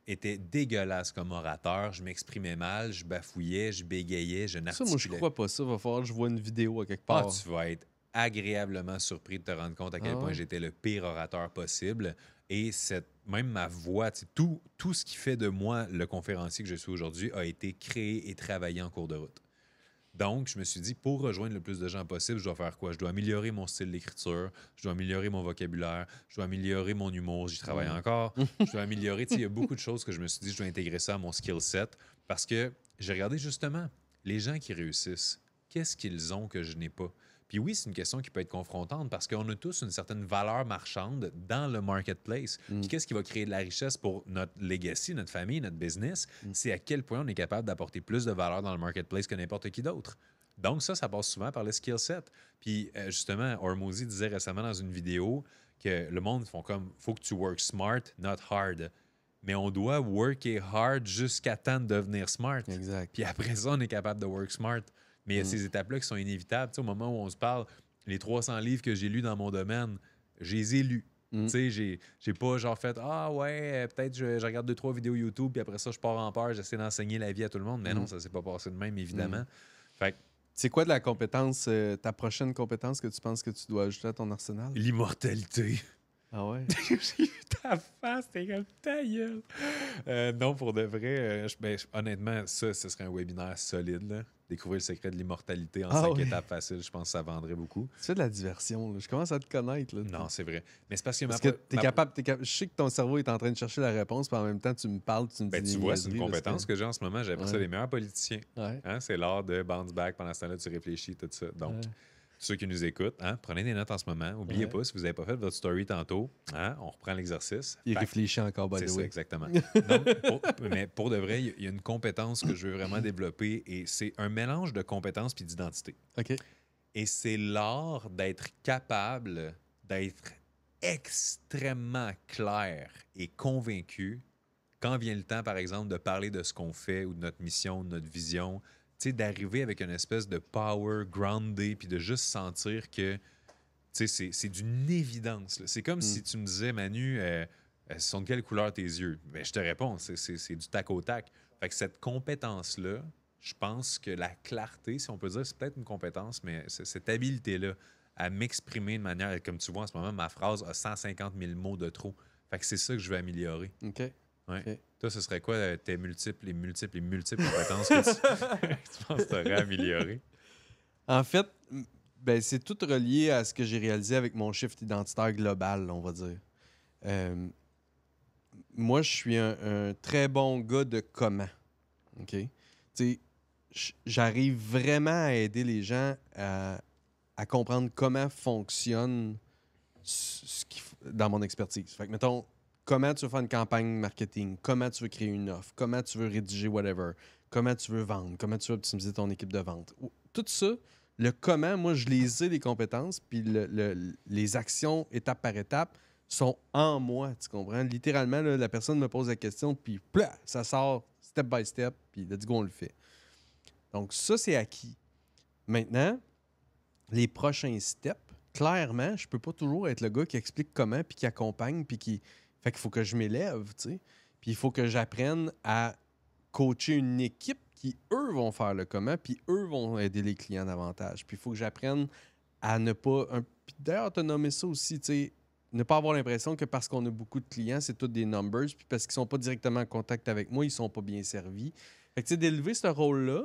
était dégueulasse comme orateur, je m'exprimais mal, je bafouillais, je bégayais, je Ça, n'articulais. moi, je crois pas ça. Va falloir que je vois une vidéo à quelque Ah, part. tu vas être agréablement surpris de te rendre compte à quel Ah point ouais? j'étais le pire orateur possible. Et même ma voix, tu sais, tout ce qui fait de moi le conférencier que je suis aujourd'hui a été créé et travaillé en cours de route. Donc, je me suis dit, pour rejoindre le plus de gens possible, je dois faire quoi? Je dois améliorer mon style d'écriture, je dois améliorer mon vocabulaire, je dois améliorer mon humour, j'y travaille encore. Je dois améliorer, tu sais, il y a beaucoup de choses que je me suis dit, je dois intégrer ça à mon skill set parce que j'ai regardé justement les gens qui réussissent, qu'est-ce qu'ils ont que je n'ai pas? Puis oui, c'est une question qui peut être confrontante parce qu'on a tous une certaine valeur marchande dans le marketplace. Puis qu'est-ce qui va créer de la richesse pour notre legacy, notre famille, notre business? C'est à quel point on est capable d'apporter plus de valeur dans le marketplace que n'importe qui d'autre. Donc ça passe souvent par le skill set. Puis justement, Hormozy disait récemment dans une vidéo que le monde font comme « faut que tu work smart, not hard ». Mais on doit worker hard jusqu'à temps de devenir smart. Exact. Puis après ça, on est capable de work smart. Mais il y a ces étapes-là qui sont inévitables. Tu sais, au moment où on se parle, les 300 livres que j'ai lus dans mon domaine, je les ai lus. Tu sais, j'ai pas genre fait « Ah ouais, peut-être je regarde 2-3 vidéos YouTube, puis après ça, je pars en peur, j'essaie d'enseigner la vie à tout le monde. » Mais non, ça s'est pas passé de même, évidemment. Fait que C'est quoi de la compétence, ta prochaine compétence que tu penses que tu dois ajouter à ton arsenal? l'immortalité. Ah ouais? J'ai vu ta face, t'es comme ta gueule. Non, pour de vrai, honnêtement, ce serait un webinaire solide. Là. Découvrir le secret de l'immortalité en 5 oui. étapes faciles, je pense que ça vendrait beaucoup. Tu fais de la diversion, là. Je commence à te connaître. Là. Non, c'est vrai. Mais c'est parce que Parce que t'es capable, je sais que ton cerveau est en train de chercher la réponse, puis en même temps, tu me parles, tu me dis Ben, tu des vois, c'est une niaiseries, là, compétence que j'ai en ce moment. J'ai appris ça Ouais. des meilleurs politiciens. Ouais. Hein? C'est l'art de bounce back pendant ce temps-là, tu réfléchis, tout ça. Donc, Ouais. ceux qui nous écoutes, hein, prenez des notes en ce moment. N'oubliez Ouais. pas, si vous n'avez pas fait votre story tantôt, hein, on reprend l'exercice. Il Fait- réfléchit encore, by C'est the ça, way. exactement. Mais pour de vrai, il y a une compétence que je veux vraiment développer et c'est un mélange de compétences puis d'identité. OK. Et c'est l'art d'être capable d'être extrêmement clair et convaincu quand vient le temps, par exemple, de parler de ce qu'on fait ou de notre mission, de notre vision, tu sais, d'arriver avec une espèce de power grounded puis de juste sentir que tu sais, c'est d'une évidence. Là. C'est comme si tu me disais, Manu, sont de quelle couleur tes yeux? Ben, je te réponds, c'est du tac au tac. Fait que cette compétence-là, je pense que la clarté, si on peut dire, c'est peut-être une compétence, mais cette habileté-là à m'exprimer de manière, comme tu vois en ce moment, ma phrase a 150 000 mots de trop. Fait que c'est ça que je veux améliorer. OK. Ouais. OK. Toi, ce serait quoi tes multiples compétences que tu penses que tu aurais améliorées? En fait, ben, c'est tout relié à ce que j'ai réalisé avec mon shift identitaire global, on va dire. Euh, Moi, je suis un très bon gars de comment. OK? Tu sais, j'arrive vraiment à aider les gens à comprendre comment fonctionne dans mon expertise. Fait que, mettons, comment tu veux faire une campagne marketing, comment tu veux créer une offre, comment tu veux rédiger whatever, comment tu veux vendre, comment tu veux optimiser ton équipe de vente. Tout ça, le comment, moi, je les ai, les compétences, puis les actions, étape par étape, sont en moi, tu comprends? Littéralement, là, la personne me pose la question, puis ça sort step by step, puis let's go, on le fait. Donc ça, c'est acquis. Maintenant, les prochains steps, clairement, je peux pas toujours être le gars qui explique comment, puis qui accompagne, puis qui... Fait qu'il faut que je m'élève, tu sais. Puis il faut que j'apprenne à coacher une équipe qui, eux, vont faire le comment, puis eux vont aider les clients davantage. Puis il faut que j'apprenne à ne pas... Puis d'ailleurs, tu as nommé ça aussi, tu sais, ne pas avoir l'impression que parce qu'on a beaucoup de clients, c'est tous des numbers, puis parce qu'ils sont pas directement en contact avec moi, ils sont pas bien servis. Fait que, tu sais, d'élever ce rôle-là,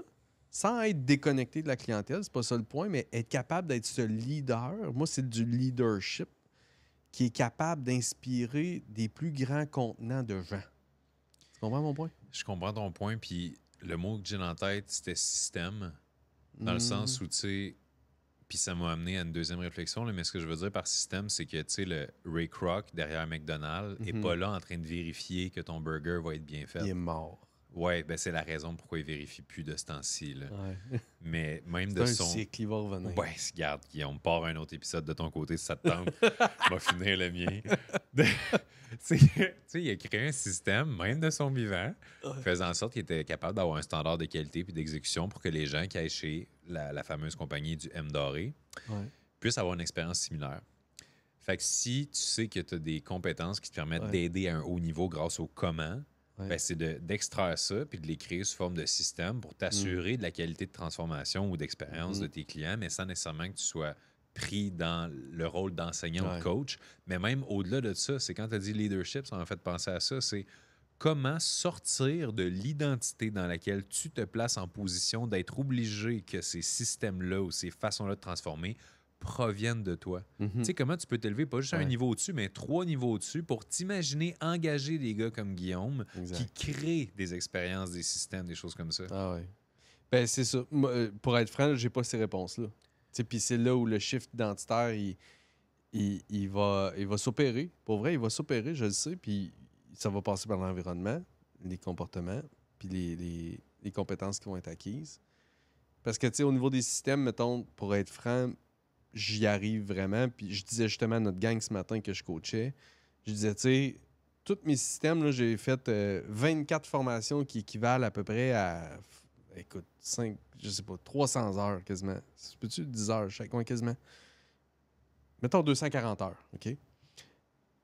sans être déconnecté de la clientèle, c'est pas ça le point, mais être capable d'être ce leader, moi, c'est du leadership qui est capable d'inspirer des plus grands contenants de gens. Tu comprends mon point? Je comprends ton point, puis le mot que j'ai en tête, c'était système, dans le sens où, tu sais, puis ça m'a amené à une deuxième réflexion, là, mais ce que je veux dire par système, c'est que, tu sais, le Ray Kroc, derrière McDonald's, est pas là en train de vérifier que ton burger va être bien fait. Il est mort. Ouais, ben c'est la raison pourquoi il vérifie plus de ce temps-ci, là. Ouais. Mais même C'est de un son... cycle, il va revenir. Ouais, regarde, Guillaume, part un autre épisode de ton côté si ça te tente. Va finir le mien. Tu sais, il a créé un système, même de son vivant, faisant en sorte qu'il était capable d'avoir un standard de qualité puis d'exécution pour que les gens qui aillent chez la fameuse compagnie du M Doré puissent avoir une expérience similaire. Fait que si tu sais que tu as des compétences qui te permettent d'aider à un haut niveau grâce au comment, ben c'est d'extraire ça puis de les créer sous forme de système pour t'assurer de la qualité de transformation ou d'expérience de tes clients, mais sans nécessairement que tu sois pris dans le rôle d'enseignant ou de coach. Mais même au-delà de ça, c'est quand tu as dit leadership, ça m'a fait penser à ça, c'est comment sortir de l'identité dans laquelle tu te places en position d'être obligé que ces systèmes-là ou ces façons-là de transformer proviennent de toi. Tu sais, comment tu peux t'élever pas juste à un niveau au-dessus, mais 3 niveaux au-dessus pour t'imaginer engager des gars comme Guillaume qui créent des expériences, des systèmes, des choses comme ça. Ah ouais. Ben, c'est ça. Moi, pour être franc, j'ai pas ces réponses-là. Puis c'est là où le shift identitaire, il va s'opérer. Pour vrai, il va s'opérer, je le sais. Puis ça va passer par l'environnement, les comportements, puis les compétences qui vont être acquises. Parce que, tu sais, au niveau des systèmes, mettons, pour être franc, j'y arrive vraiment. Puis je disais justement à notre gang ce matin que je coachais, je disais, tu sais, tous mes systèmes, là, j'ai fait 24 formations qui équivalent à peu près à, écoute, 300 heures quasiment. Peux-tu 10 heures chaque mois quasiment? Mettons 240 heures, OK?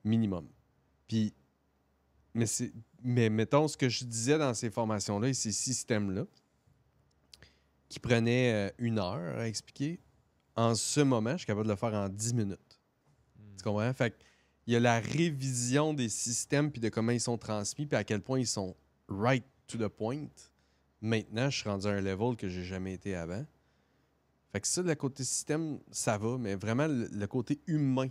Minimum. Puis, mais mettons ce que je disais dans ces formations-là et ces systèmes-là, qui prenaient 1 heure à expliquer, en ce moment, je suis capable de le faire en 10 minutes. Tu comprends? Fait que, il y a la révision des systèmes puis de comment ils sont transmis puis à quel point ils sont right to the point. Maintenant, je suis rendu à un level que j'ai jamais été avant. Fait que ça, le côté système, ça va, mais vraiment le côté humain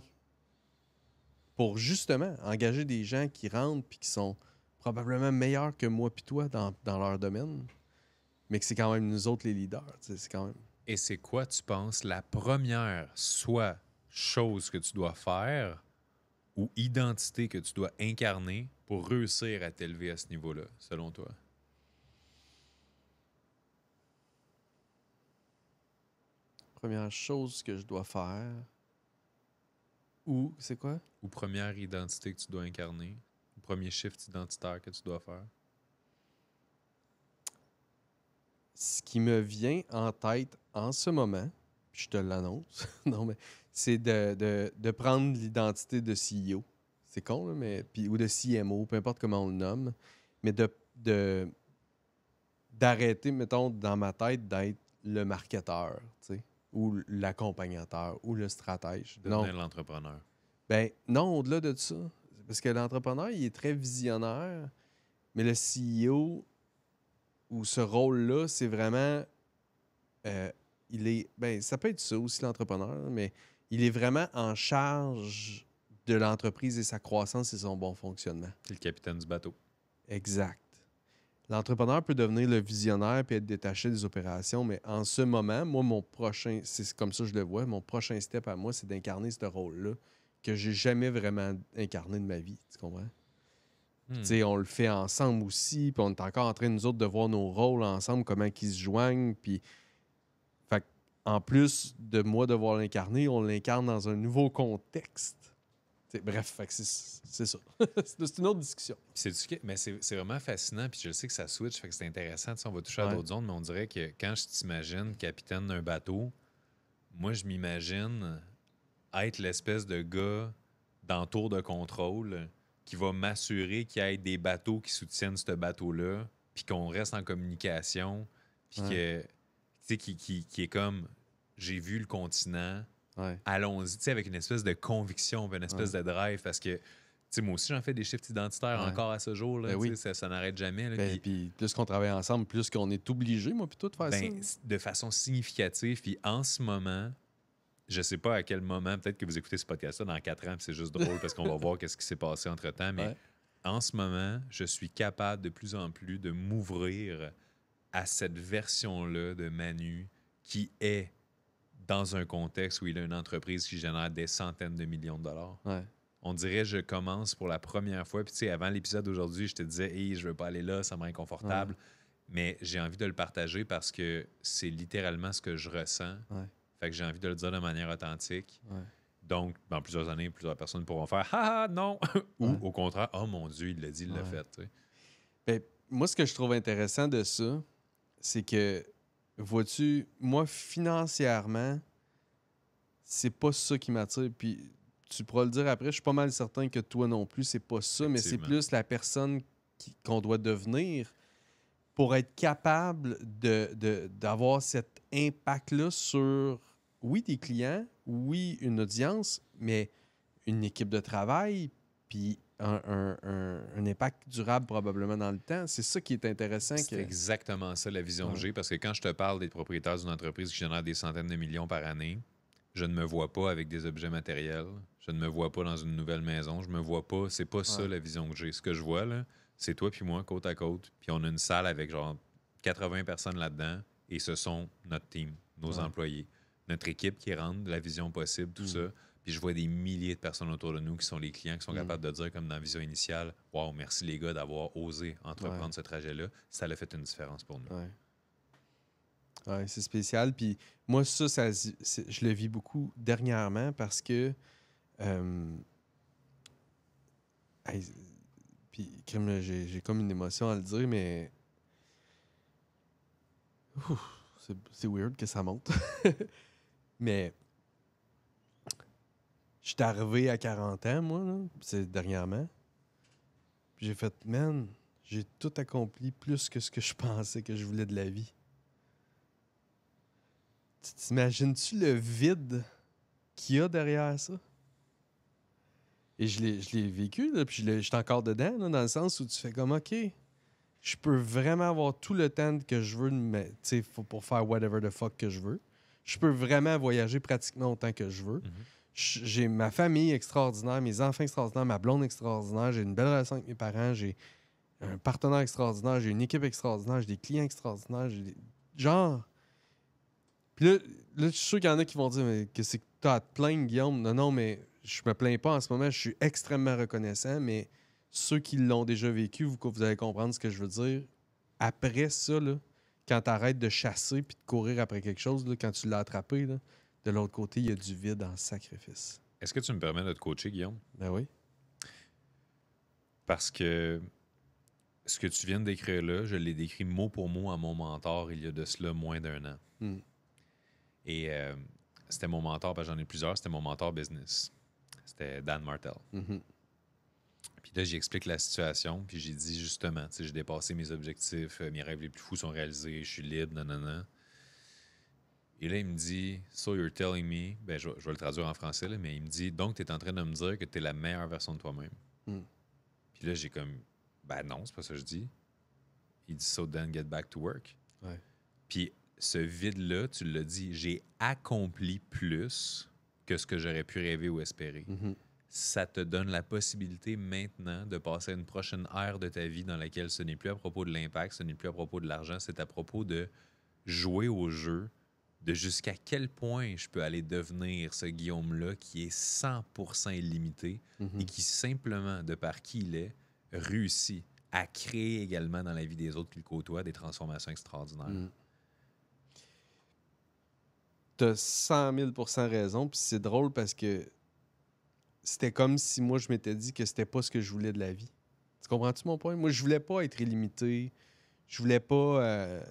pour justement engager des gens qui rentrent puis qui sont probablement meilleurs que moi puis toi dans leur domaine, mais que c'est quand même nous autres les leaders. C'est quand même... Et c'est quoi, tu penses, la première soit chose que tu dois faire ou identité que tu dois incarner pour réussir à t'élever à ce niveau-là, selon toi? Première chose que je dois faire. Ou, c'est quoi? Ou première identité que tu dois incarner? Ou premier shift identitaire que tu dois faire? Ce qui me vient en tête en ce moment, je te l'annonce, non mais c'est de prendre l'identité de CEO. c'est con, là, mais, puis, ou de CMO, peu importe comment on le nomme, mais d'arrêter, mettons, dans ma tête, d'être le marketeur, tu sais, ou l'accompagnateur, ou le stratège. Devenir l'entrepreneur. Ben non, au-delà de ça. Parce que l'entrepreneur, il est très visionnaire, mais le CEO, ou ce rôle-là, c'est vraiment... il est... Ben, ça peut être ça aussi, l'entrepreneur, mais il est vraiment en charge de l'entreprise et sa croissance et son bon fonctionnement. C'est le capitaine du bateau. Exact. L'entrepreneur peut devenir le visionnaire et être détaché des opérations, mais en ce moment, moi, mon prochain... C'est comme ça que je le vois. Mon prochain step à moi, c'est d'incarner ce rôle-là que j'ai jamais vraiment incarné de ma vie. Tu comprends? Tu sais, on le fait ensemble aussi, puis on est encore en train, nous autres, de voir nos rôles ensemble, comment ils se joignent, puis... Fait en plus de moi devoir l'incarner, on l'incarne dans un nouveau contexte. T'sais, bref, fait que c'est ça. C'est une autre discussion. Mais c'est vraiment fascinant, puis je sais que ça switch, fait que c'est intéressant. On va toucher à d'autres zones, mais on dirait que quand je t'imagine capitaine d'un bateau, moi, je m'imagine être l'espèce de gars dans tour de contrôle qui va m'assurer qu'il y ait des bateaux qui soutiennent ce bateau-là, puis qu'on reste en communication, puis que, tu sais, qui est comme, j'ai vu le continent, allons-y, tu sais, avec une espèce de conviction, une espèce de drive, parce que, tu sais, moi aussi, j'en fais des shifts identitaires encore à ce jour, là, ben ça n'arrête jamais. Là, puis plus qu'on travaille ensemble, plus qu'on est obligé, moi, plutôt, de faire ça. De façon significative, puis en ce moment, je sais pas à quel moment, peut-être que vous écoutez ce podcast-là dans 4 ans, puis c'est juste drôle parce qu'on va voir qu'est-ce qui s'est passé entre-temps, mais en ce moment, je suis capable de plus en plus de m'ouvrir à cette version-là de Manu qui est dans un contexte où il a une entreprise qui génère des centaines de millions de dollars. On dirait je commence pour la première fois, puis tu sais, avant l'épisode d'aujourd'hui, je te disais « Hey, je veux pas aller là, ça me rend inconfortable », mais j'ai envie de le partager parce que c'est littéralement ce que je ressens. Fait que j'ai envie de le dire de manière authentique. Donc, dans plusieurs années, plusieurs personnes pourront faire « Ah, non! » ou au contraire « Oh mon Dieu, il l'a dit, il l'a fait. » Ben, moi, ce que je trouve intéressant de ça, c'est que, vois-tu, moi, financièrement, c'est pas ça qui m'attire. Puis, tu pourras le dire après, je suis pas mal certain que toi non plus, c'est pas ça, mais c'est plus la personne qu'on doit devenir pour être capable d'avoir cet impact-là sur, oui, des clients, oui, une audience, mais une équipe de travail, puis un impact durable probablement dans le temps. C'est ça qui est intéressant. C'est exactement ça la vision que j'ai, parce que quand je te parle des propriétaires d'une entreprise qui génère des centaines de millions par année, je ne me vois pas avec des objets matériels. Je ne me vois pas dans une nouvelle maison. Je me vois pas. C'est pas ça la vision que j'ai. Ce que je vois, là, c'est toi puis moi, côte à côte. Puis on a une salle avec genre 80 personnes là-dedans. Et ce sont notre team, nos employés, notre équipe qui rend la vision possible, tout ça. Puis je vois des milliers de personnes autour de nous qui sont les clients, qui sont capables de dire, comme dans la vision initiale, « Wow, merci les gars d'avoir osé entreprendre ce trajet-là. Ça a fait une différence pour nous. » Ouais, c'est spécial. Puis moi, je le vis beaucoup dernièrement parce que... puis, j'ai comme une émotion à le dire, mais... C'est weird que ça monte. Mais... Je suis arrivé à 40 ans, moi, là. C'est dernièrement. Puis j'ai fait, man, j'ai tout accompli plus que ce que je pensais que je voulais de la vie. T'imagines-tu le vide qu'il y a derrière ça? Et je l'ai vécu, là, puis je suis encore dedans, là, dans le sens où tu fais comme, OK, je peux vraiment avoir tout le temps que je veux pour faire whatever the fuck que je veux. Je peux vraiment voyager pratiquement autant que je veux. J'ai ma famille extraordinaire, mes enfants extraordinaires, ma blonde extraordinaire, j'ai une belle relation avec mes parents, j'ai un partenaire extraordinaire, j'ai une équipe extraordinaire, j'ai des clients extraordinaires, genre... Puis là, je suis sûr qu'il y en a qui vont dire « Mais que c'est que t'as à te plaindre, Guillaume? » Non, mais je me plains pas en ce moment. Je suis extrêmement reconnaissant, mais ceux qui l'ont déjà vécu, vous allez comprendre ce que je veux dire. Après ça, là, quand t'arrêtes de chasser puis de courir après quelque chose, là, quand tu l'as attrapé, là, de l'autre côté, il y a du vide en sacrifice. Est-ce que tu me permets de te coacher, Guillaume? Ben oui. Parce que ce que tu viens de décrire là, je l'ai décrit mot pour mot à mon mentor il y a de cela moins d'1 an. Et c'était mon mentor, parce que j'en ai plusieurs, c'était mon mentor business. C'était Dan Martel. Puis là, j'explique la situation, puis j'ai dit justement, tu sais, j'ai dépassé mes objectifs, mes rêves les plus fous sont réalisés, je suis libre, nanana. Et là, il me dit, So you're telling me, ben je vais le traduire en français, là, mais il me dit, donc tu es en train de me dire que tu es la meilleure version de toi-même. Mm. Puis là, j'ai comme, ben non, c'est pas ça que je dis. Il dit, So then get back to work. Ouais. Puis ce vide-là, tu l'as dit, j'ai accompli plus que ce que j'aurais pu rêver ou espérer. Mhm. Ça te donne la possibilité maintenant de passer à une prochaine ère de ta vie dans laquelle ce n'est plus à propos de l'impact, ce n'est plus à propos de l'argent, c'est à propos de jouer au jeu, de jusqu'à quel point je peux aller devenir ce Guillaume-là qui est 100% illimité Mhm. et qui simplement, de par qui il est, réussit à créer également dans la vie des autres qu'il côtoie des transformations extraordinaires. Mm. T'as 100 000 % raison, puis c'est drôle parce que c'était comme si moi, je m'étais dit que c'était pas ce que je voulais de la vie. Tu comprends-tu mon point? Moi, je voulais pas être illimité. Je voulais pas...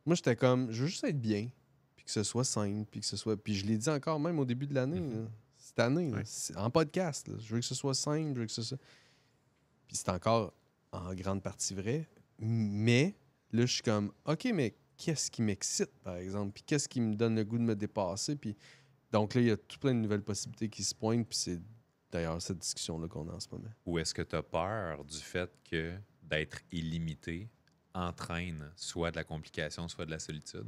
Moi, j'étais comme, je veux juste être bien, puis que ce soit simple, puis que ce soit... Puis je l'ai dit encore même au début de l'année, là. Cette année, là, Ouais. en podcast. Là. Je veux que ce soit simple, je veux que ce soit... Puis c'est encore en grande partie vrai. Mais là, je suis comme, OK, mais qu'est-ce qui m'excite, par exemple? Puis qu'est-ce qui me donne le goût de me dépasser? Puis donc là, il y a tout plein de nouvelles possibilités qui se pointent. Puis c'est d'ailleurs cette discussion-là qu'on a en ce moment. Ou est-ce que tu as peur du fait que d'être illimité entraîne soit de la complication, soit de la solitude?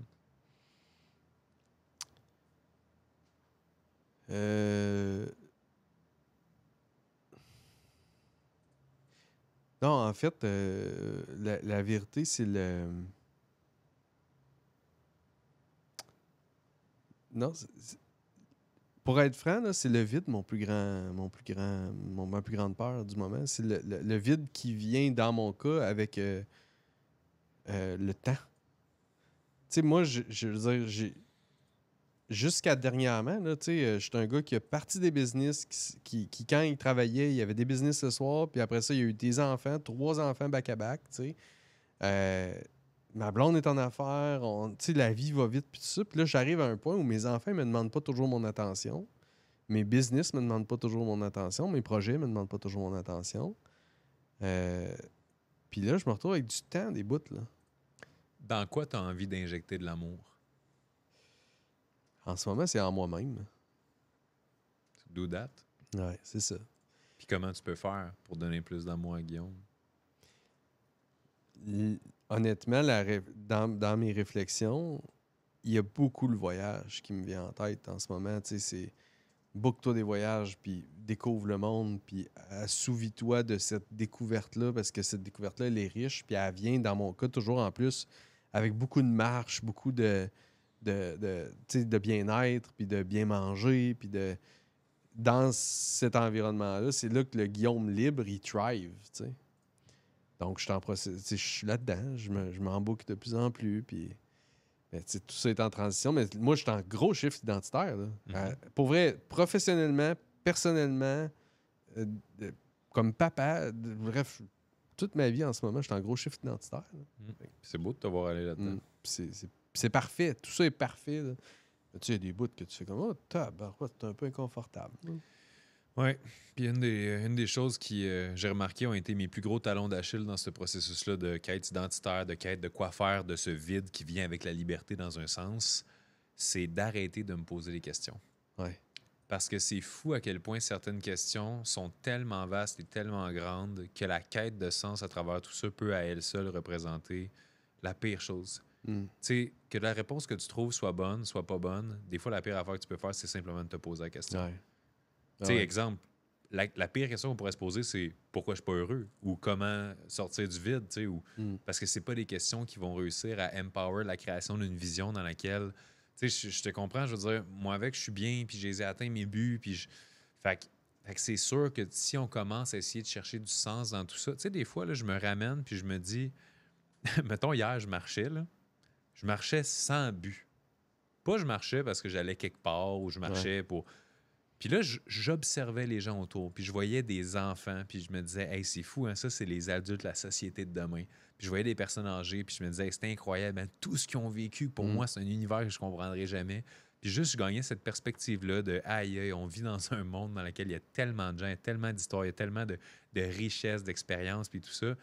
Non, en fait, la vérité, c'est le... Non, pour être franc, là, c'est le vide ma plus grande peur du moment. C'est le vide qui vient, dans mon cas, avec le temps. Tu sais, moi, je veux dire, jusqu'à dernièrement, là, tu sais, je suis un gars qui a parti des business, qui, quand il travaillait, il y avait des business le soir, puis après ça, il y a eu des enfants, 3 enfants back-à-back, tu sais. Ma blonde est en affaires, tu sais, la vie va vite, puis tout ça. Puis là, j'arrive à un point où mes enfants me demandent pas toujours mon attention. Mes business me demandent pas toujours mon attention. Mes projets me demandent pas toujours mon attention. Puis là, je me retrouve avec du temps, des bouts, là. Dans quoi tu as envie d'injecter de l'amour? En ce moment, c'est en moi-même. Do that? Ouais, c'est ça. Puis comment tu peux faire pour donner plus d'amour à Guillaume? Honnêtement, dans mes réflexions, il y a beaucoup le voyage qui me vient en tête en ce moment. Tu sais, c'est book-toi des voyages, puis découvre le monde, puis assouvis-toi de cette découverte-là, parce que cette découverte-là, elle est riche, puis elle vient, dans mon cas, toujours en plus, avec beaucoup de marche, beaucoup tu sais, de bien-être, puis de bien manger, puis de... Dans cet environnement-là, c'est là que le Guillaume libre, il thrive, tu sais. Donc, je suis en processus, tu sais, je suis là-dedans, je m'emboucle de plus en plus, puis tu sais, tout ça est en transition. Mais moi, je suis en gros shift identitaire, là. Pour vrai, professionnellement, personnellement, euh, comme papa, bref, toute ma vie en ce moment, je suis en gros shift identitaire. C'est beau de te voir aller là-dedans. C'est parfait, tout ça est parfait, là. Mais tu sais, il y a des bouts que tu fais comme, oh, tabarouette, c'est un peu inconfortable. Oui. Puis une des choses qui, j'ai remarqué, ont été mes plus gros talons d'Achille dans ce processus-là de quête identitaire, de quête de quoi faire de ce vide qui vient avec la liberté dans un sens, c'est d'arrêter de me poser des questions. Ouais. Parce que c'est fou à quel point certaines questions sont tellement vastes et tellement grandes que la quête de sens à travers tout ça peut à elle seule représenter la pire chose. Tu sais, que la réponse que tu trouves soit bonne, soit pas bonne, des fois, la pire affaire que tu peux faire, c'est simplement de te poser la question. Ouais. Tu sais, exemple, la pire question qu'on pourrait se poser, c'est pourquoi je suis pas heureux ou comment sortir du vide, tu sais, ou parce que c'est pas des questions qui vont réussir à empower la création d'une vision dans laquelle, tu sais, je te comprends, je veux dire, moi avec, je suis bien, puis j'ai atteint mes buts, puis fait que c'est sûr que si on commence à essayer de chercher du sens dans tout ça, tu sais, des fois, là, je me ramène, puis je me dis, mettons, hier, je marchais sans but. Pas je marchais parce que j'allais quelque part ou je marchais pour... Puis là, j'observais les gens autour, puis je voyais des enfants, puis je me disais, hey, c'est fou, hein, ça, c'est les adultes, la société de demain. Puis je voyais des personnes âgées, puis je me disais, hey, c'est incroyable, hein, tout ce qu'ils ont vécu, pour moi, c'est un univers que je ne comprendrai jamais. Puis juste, je gagnais cette perspective-là de aïe, aïe, on vit dans un monde dans lequel il y a tellement de gens, il y a tellement d'histoires, il y a tellement de richesses, d'expériences, puis tout ça.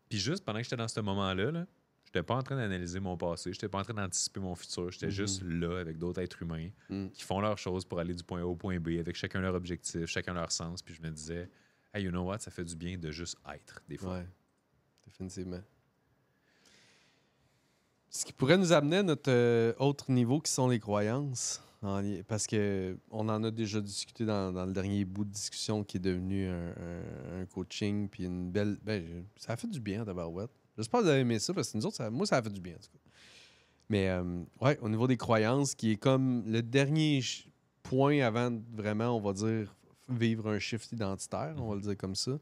Puis juste pendant que j'étais dans ce moment-là, là, j'étais pas en train d'analyser mon passé, j'étais pas en train d'anticiper mon futur, j'étais juste là avec d'autres êtres humains qui font leurs choses pour aller du point A au point B, avec chacun leur objectif, chacun leur sens. Puis je me disais, hey, you know what, ça fait du bien de juste être, des fois. Ouais, définitivement. Ce qui pourrait nous amener à notre autre niveau qui sont les croyances. Parce que on en a déjà discuté dans le dernier bout de discussion qui est devenu un coaching puis une belle. Ça a fait du bien, tabarouette. J'espère que vous avez aimé ça parce que nous autres, moi, ça a fait du bien en tout cas. Mais ouais, au niveau des croyances, qui est comme le dernier point avant de vraiment, on va dire, vivre un shift identitaire, on va le dire comme ça.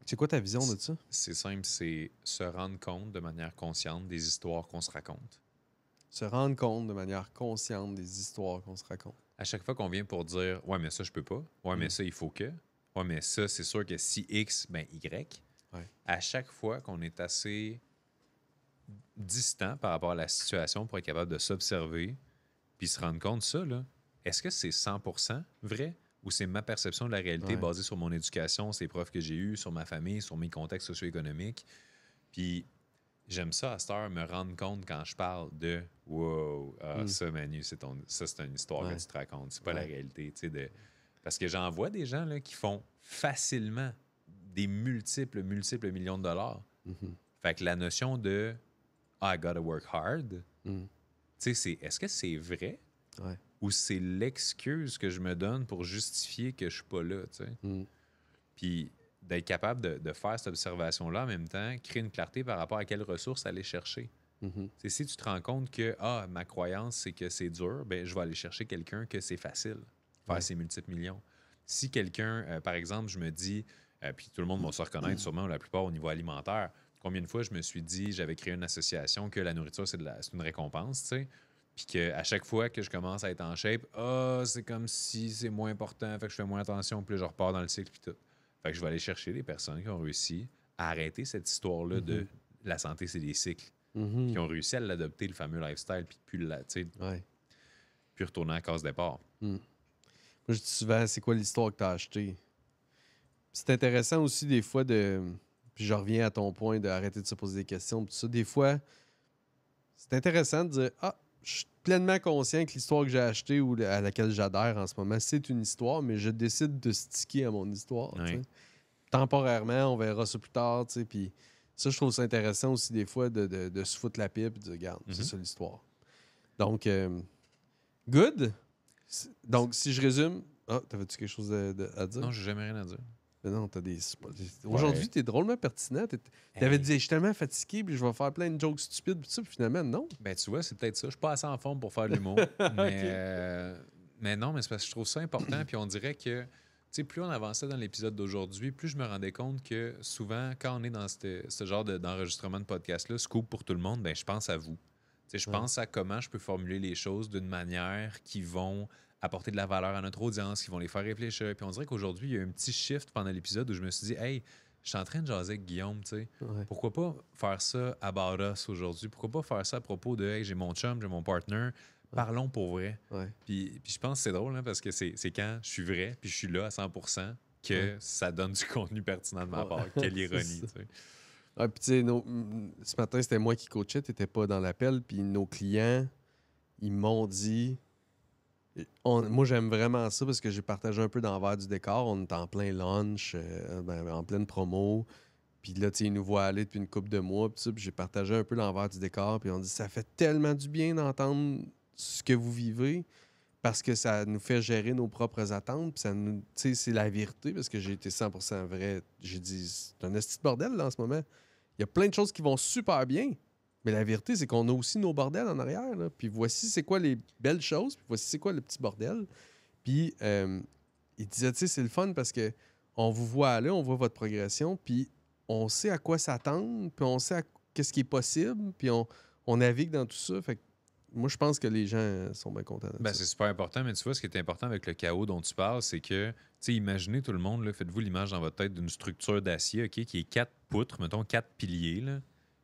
C'est quoi ta vision de ça? C'est simple, c'est se rendre compte de manière consciente des histoires qu'on se raconte. Se rendre compte de manière consciente des histoires qu'on se raconte. À chaque fois qu'on vient pour dire « Ouais, mais ça, je peux pas. Ouais, mais ça, il faut que. Ouais, mais ça, c'est sûr que si X, ben Y. Ouais. » À chaque fois qu'on est assez distant par rapport à la situation pour être capable de s'observer puis se rendre compte, ça, là, est-ce que c'est 100% vrai ou c'est ma perception de la réalité basée sur mon éducation, ces profs que j'ai eus, sur ma famille, sur mes contextes socio-économiques? Puis j'aime ça, à cette heure, me rendre compte quand je parle de « Wow, ça, Manu, ça, c'est une histoire que tu te racontes. C'est pas la réalité. » Parce que j'en vois des gens là, qui font facilement des multiples millions de dollars. Fait que la notion de « I gotta work hard », est-ce que c'est vrai ou c'est l'excuse que je me donne pour justifier que je suis pas là? Puis d'être capable de faire cette observation-là en même temps, créer une clarté par rapport à quelles ressources aller chercher. Si tu te rends compte que ma croyance, c'est que c'est dur, ben, je vais aller chercher quelqu'un que c'est facile, faire ses multiples millions. Si quelqu'un, par exemple, je me dis, puis tout le monde va se reconnaître sûrement, la plupart au niveau alimentaire, combien de fois je me suis dit, j'avais créé une association que la nourriture, c'est une récompense, tu sais, puis qu'à chaque fois que je commence à être en shape, c'est comme si c'est moins important, fait que je fais moins attention, puis là, je repars dans le cycle, puis tout. Fait que je vais aller chercher des personnes qui ont réussi à arrêter cette histoire-là de la santé, c'est des cycles. Qui ont réussi à l'adopter, le fameux lifestyle, puis puis retourner à la case départ. Moi, je dis souvent, c'est quoi l'histoire que tu as achetée? C'est intéressant aussi des fois de... Puis je reviens à ton point d'arrêter de se poser des questions. Tout ça, des fois, c'est intéressant de dire je suis pleinement conscient que l'histoire que j'ai achetée ou à laquelle j'adhère en ce moment, c'est une histoire, mais je décide de sticker à mon histoire. Temporairement, on verra ça plus tard. Puis ça, je trouve ça intéressant aussi des fois de se foutre la pipe et de dire, regarde, c'est ça l'histoire. Donc, good. Donc, si je résume... t'avais-tu quelque chose à dire? Non, j'ai jamais rien à dire. Mais non, t'as des... Aujourd'hui, t'es drôlement pertinent. T'avais dit, je suis tellement fatigué, puis je vais faire plein de jokes stupides, puis ça, puis finalement, non. Ben, tu vois, c'est peut-être ça. Je suis pas assez en forme pour faire de l'humour. Mais non, mais c'est parce que je trouve ça important. Puis on dirait que, tu sais, plus on avançait dans l'épisode d'aujourd'hui, plus je me rendais compte que souvent, quand on est dans ce genre d'enregistrement de podcast-là, scoop pour tout le monde, ben je pense à vous. Tu sais, je pense à comment je peux formuler les choses d'une manière qui vont apporter de la valeur à notre audience, qui vont les faire réfléchir. Puis on dirait qu'aujourd'hui, il y a eu un petit shift pendant l'épisode où je me suis dit, hey, je suis en train de jaser avec Guillaume, tu sais. Pourquoi pas faire ça à Barras aujourd'hui? Pourquoi pas faire ça à propos de, hey, j'ai mon chum, j'ai mon partner, parlons pour vrai. Puis je pense que c'est drôle, hein, parce que c'est quand je suis vrai, puis je suis là à 100%, que ça donne du contenu pertinent de ma part. Quelle ironie, tu sais. Puis tu sais, ce matin, c'était moi qui coachais, t'étais pas dans l'appel, puis nos clients, ils m'ont dit... moi, j'aime vraiment ça parce que j'ai partagé un peu dans l'envers du décor. On est en plein lunch, en pleine promo. Puis là, ils nous voient aller depuis une couple de mois. Puis j'ai partagé un peu l'envers du décor. Puis on dit, ça fait tellement du bien d'entendre ce que vous vivez parce que ça nous fait gérer nos propres attentes. Puis ça nous, c'est la vérité parce que j'ai été 100% vrai. J'ai dit, c'est un esti de bordel là, en ce moment. Il y a plein de choses qui vont super bien. Mais la vérité, c'est qu'on a aussi nos bordels en arrière. Là. Puis voici c'est quoi les belles choses, puis voici c'est quoi le petit bordel. Puis il disait, tu sais, c'est le fun parce que on vous voit aller, on voit votre progression, puis on sait à quoi s'attendre, puis on sait qu'est-ce qui est possible, puis on navigue dans tout ça. Fait que moi, je pense que les gens sont bien contents de ça. C'est super important, mais tu vois, ce qui est important avec le chaos dont tu parles, c'est que, tu sais, imaginez tout le monde, là, faites-vous l'image dans votre tête d'une structure d'acier, OK, qui est 4 poutres, mettons 4 piliers, là.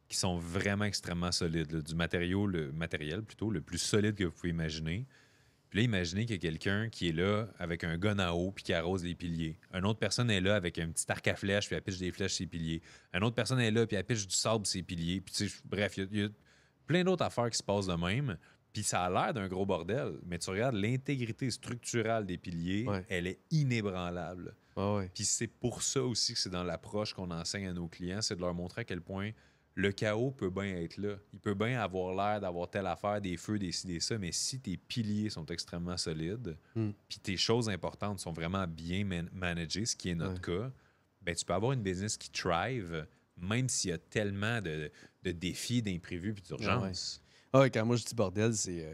qui sont vraiment extrêmement solides, là, le matériel plutôt, le plus solide que vous pouvez imaginer. Puis là, imaginez qu'il y a quelqu'un qui est là avec un gun à eau puis qui arrose les piliers. Une autre personne est là avec un petit arc à flèches puis elle pitche des flèches sur ses piliers. Une autre personne est là puis elle pitche du sable sur ses piliers. Puis bref, il y a plein d'autres affaires qui se passent de même. Puis ça a l'air d'un gros bordel, mais tu regardes l'intégrité structurale des piliers, elle est inébranlable. Puis c'est pour ça aussi que c'est dans l'approche qu'on enseigne à nos clients, c'est de leur montrer à quel point le chaos peut bien être là. Il peut bien avoir l'air d'avoir telle affaire, des feux, des ci, des ça, mais si tes piliers sont extrêmement solides, puis tes choses importantes sont vraiment bien managées, ce qui est notre cas, ben tu peux avoir une business qui thrive, même s'il y a tellement de défis, d'imprévus puis d'urgences. Quand moi je dis bordel, c'est...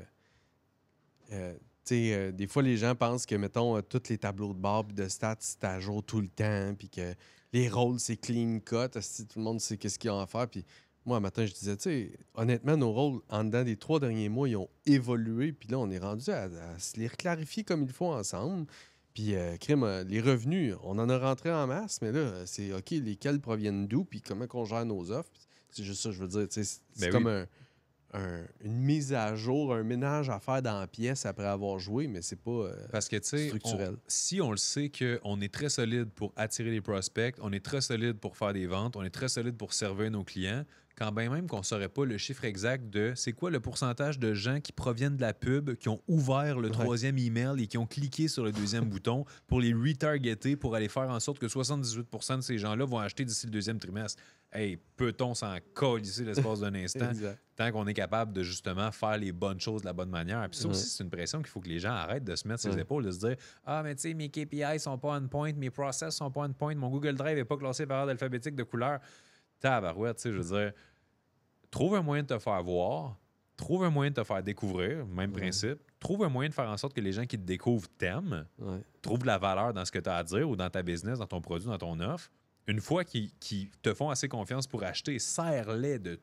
des fois, les gens pensent que, mettons, tous les tableaux de bord et de stats, c'est à jour tout le temps, puis que les rôles, c'est clean cut, tout le monde sait qu'est-ce qu'ils ont à faire. Puis moi, un matin, je disais, honnêtement, nos rôles, en dedans des 3 derniers mois, ils ont évolué, puis là, on est rendu à se les clarifier comme il faut ensemble. Puis, les revenus, on en a rentré en masse, mais là, c'est OK, lesquels proviennent d'où, puis comment on gère nos offres. C'est juste ça, je veux dire, c'est comme une mise à jour, un ménage à faire dans la pièce après avoir joué, mais c'est pas parce que, structurel. Si on le sait qu'on est très solide pour attirer les prospects, on est très solide pour faire des ventes, on est très solide pour servir nos clients, quand bien même qu'on ne saurait pas le chiffre exact de c'est quoi le pourcentage de gens qui proviennent de la pub, qui ont ouvert le 3e email et qui ont cliqué sur le 2e bouton pour les retargeter, pour aller faire en sorte que 78% de ces gens-là vont acheter d'ici le 2e trimestre. Hey, peut-on s'en colisser l'espace d'un instant tant qu'on est capable de justement faire les bonnes choses de la bonne manière? Puis ça aussi, c'est une pression qu'il faut que les gens arrêtent de se mettre sur les épaules, de se dire « Ah, mais tu sais, mes KPI sont pas on point, mes process sont pas on point, mon Google Drive n'est pas classé par ordre alphabétique de couleur. » Tabarouette, tu sais, je veux dire, trouve un moyen de te faire voir, trouve un moyen de te faire découvrir, même principe. Trouve un moyen de faire en sorte que les gens qui te découvrent t'aiment, trouvent de la valeur dans ce que tu as à dire ou dans ta business, dans ton produit, dans ton offre. Une fois qu'ils te font assez confiance pour acheter, serre-les de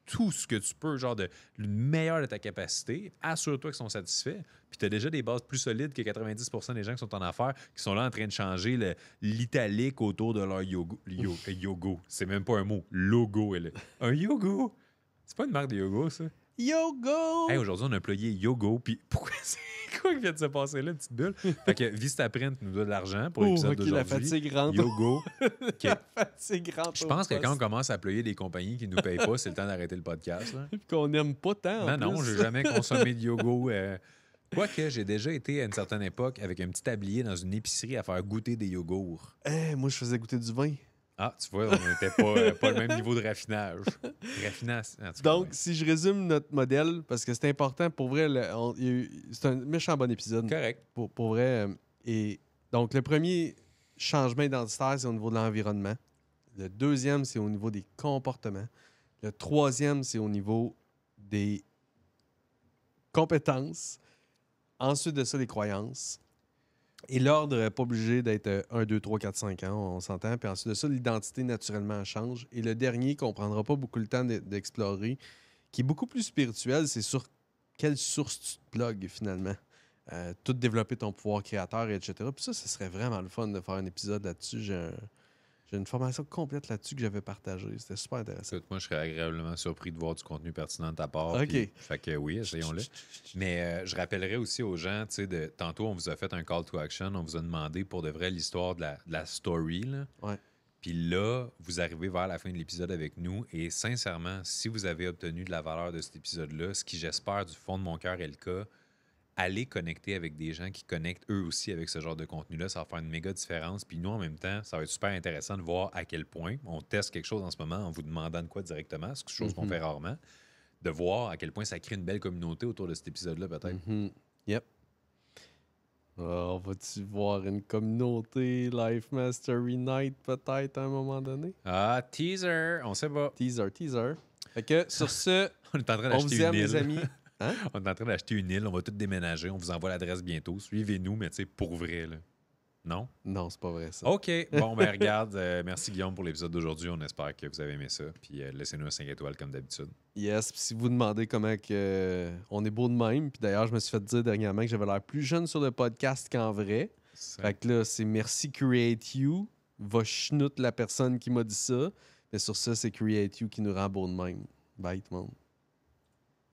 tout ce que tu peux, genre le meilleur de ta capacité. Assure-toi qu'ils sont satisfaits. Puis tu as déjà des bases plus solides que 90% des gens qui sont en affaires, qui sont là en train de changer l'italique autour de leur yogo. C'est même pas un mot. Logo. Un yogo. C'est pas une marque de yoga, ça? Yogo! Hey, aujourd'hui, on a employé Yogo. Puis pourquoi c'est quoi qui vient de se passer là, petite bulle? Fait que Vistaprint nous doit de l'argent pour l'épisode d'aujourd'hui. La fatigue rentre. Yogo. La fatigue rentre. Je pense que quand on commence à employer des compagnies qui ne nous payent pas, c'est le temps d'arrêter le podcast. Là. Puis qu'on n'aime pas tant. Non, j'ai jamais consommé de Yogo. Quoique, j'ai déjà été à une certaine époque avec un petit tablier dans une épicerie à faire goûter des yogourts. Moi, je faisais goûter du vin. Ah, tu vois, on n'était pas le même niveau de raffinage. Donc, si je résume notre modèle, parce que c'est important, pour vrai, c'est un méchant bon épisode. Correct. Pour vrai. Et donc, le premier changement identitaire, c'est au niveau de l'environnement. Le deuxième, c'est au niveau des comportements. Le troisième, c'est au niveau des compétences. Ensuite de ça, les croyances. Et l'ordre n'est pas obligé d'être 1, 2, 3, 4, 5 ans, on s'entend. Puis ensuite de ça, l'identité, naturellement, change. Et le dernier, qu'on ne prendra pas beaucoup le temps d'explorer, qui est beaucoup plus spirituel, c'est sur quelle source tu te plugues, finalement. Tout développer ton pouvoir créateur, etc. Puis ça serait vraiment le fun de faire un épisode là-dessus. J'ai une formation complète là-dessus que j'avais partagée. C'était super intéressant. Écoute, moi, je serais agréablement surpris de voir du contenu pertinent de ta part. OK. Fait que oui, essayons-le. Mais je rappellerai aussi aux gens, tu sais, tantôt, on vous a fait un call to action. On vous a demandé pour de vrai l'histoire de la story. Là. Ouais. Puis là, vous arrivez vers la fin de l'épisode avec nous. Et sincèrement, si vous avez obtenu de la valeur de cet épisode-là, ce qui, j'espère, du fond de mon cœur est le cas, allez connecter avec des gens qui connectent eux aussi avec ce genre de contenu-là. Ça va faire une méga différence. Puis nous, en même temps, ça va être super intéressant de voir à quel point on teste quelque chose en ce moment en vous demandant de quoi directement, c'est quelque chose qu'on fait rarement, de voir à quel point ça crée une belle communauté autour de cet épisode-là, peut-être. Yep. On va-tu voir une communauté Life Mastery Night peut-être à un moment donné? Ah, teaser! On sait pas. Teaser. Fait que sur ce, on est en train on vous d'acheter aime, une île. les amis. Hein? On est en train d'acheter une île, on va tout déménager, on vous envoie l'adresse bientôt. Suivez-nous, mais tu sais, pour vrai, là. Non? Non, c'est pas vrai, ça. OK. Bon, ben regarde, merci Guillaume pour l'épisode d'aujourd'hui. On espère que vous avez aimé ça. Puis laissez-nous un 5 étoiles comme d'habitude. Yes, puis si vous demandez comment on est beau de même, puis d'ailleurs, je me suis fait dire dernièrement que j'avais l'air plus jeune sur le podcast qu'en vrai. Fait que là, c'est merci Create You. Va chenoute la personne qui m'a dit ça. Mais sur ça, c'est Create You qui nous rend beau de même. Bye, tout le monde.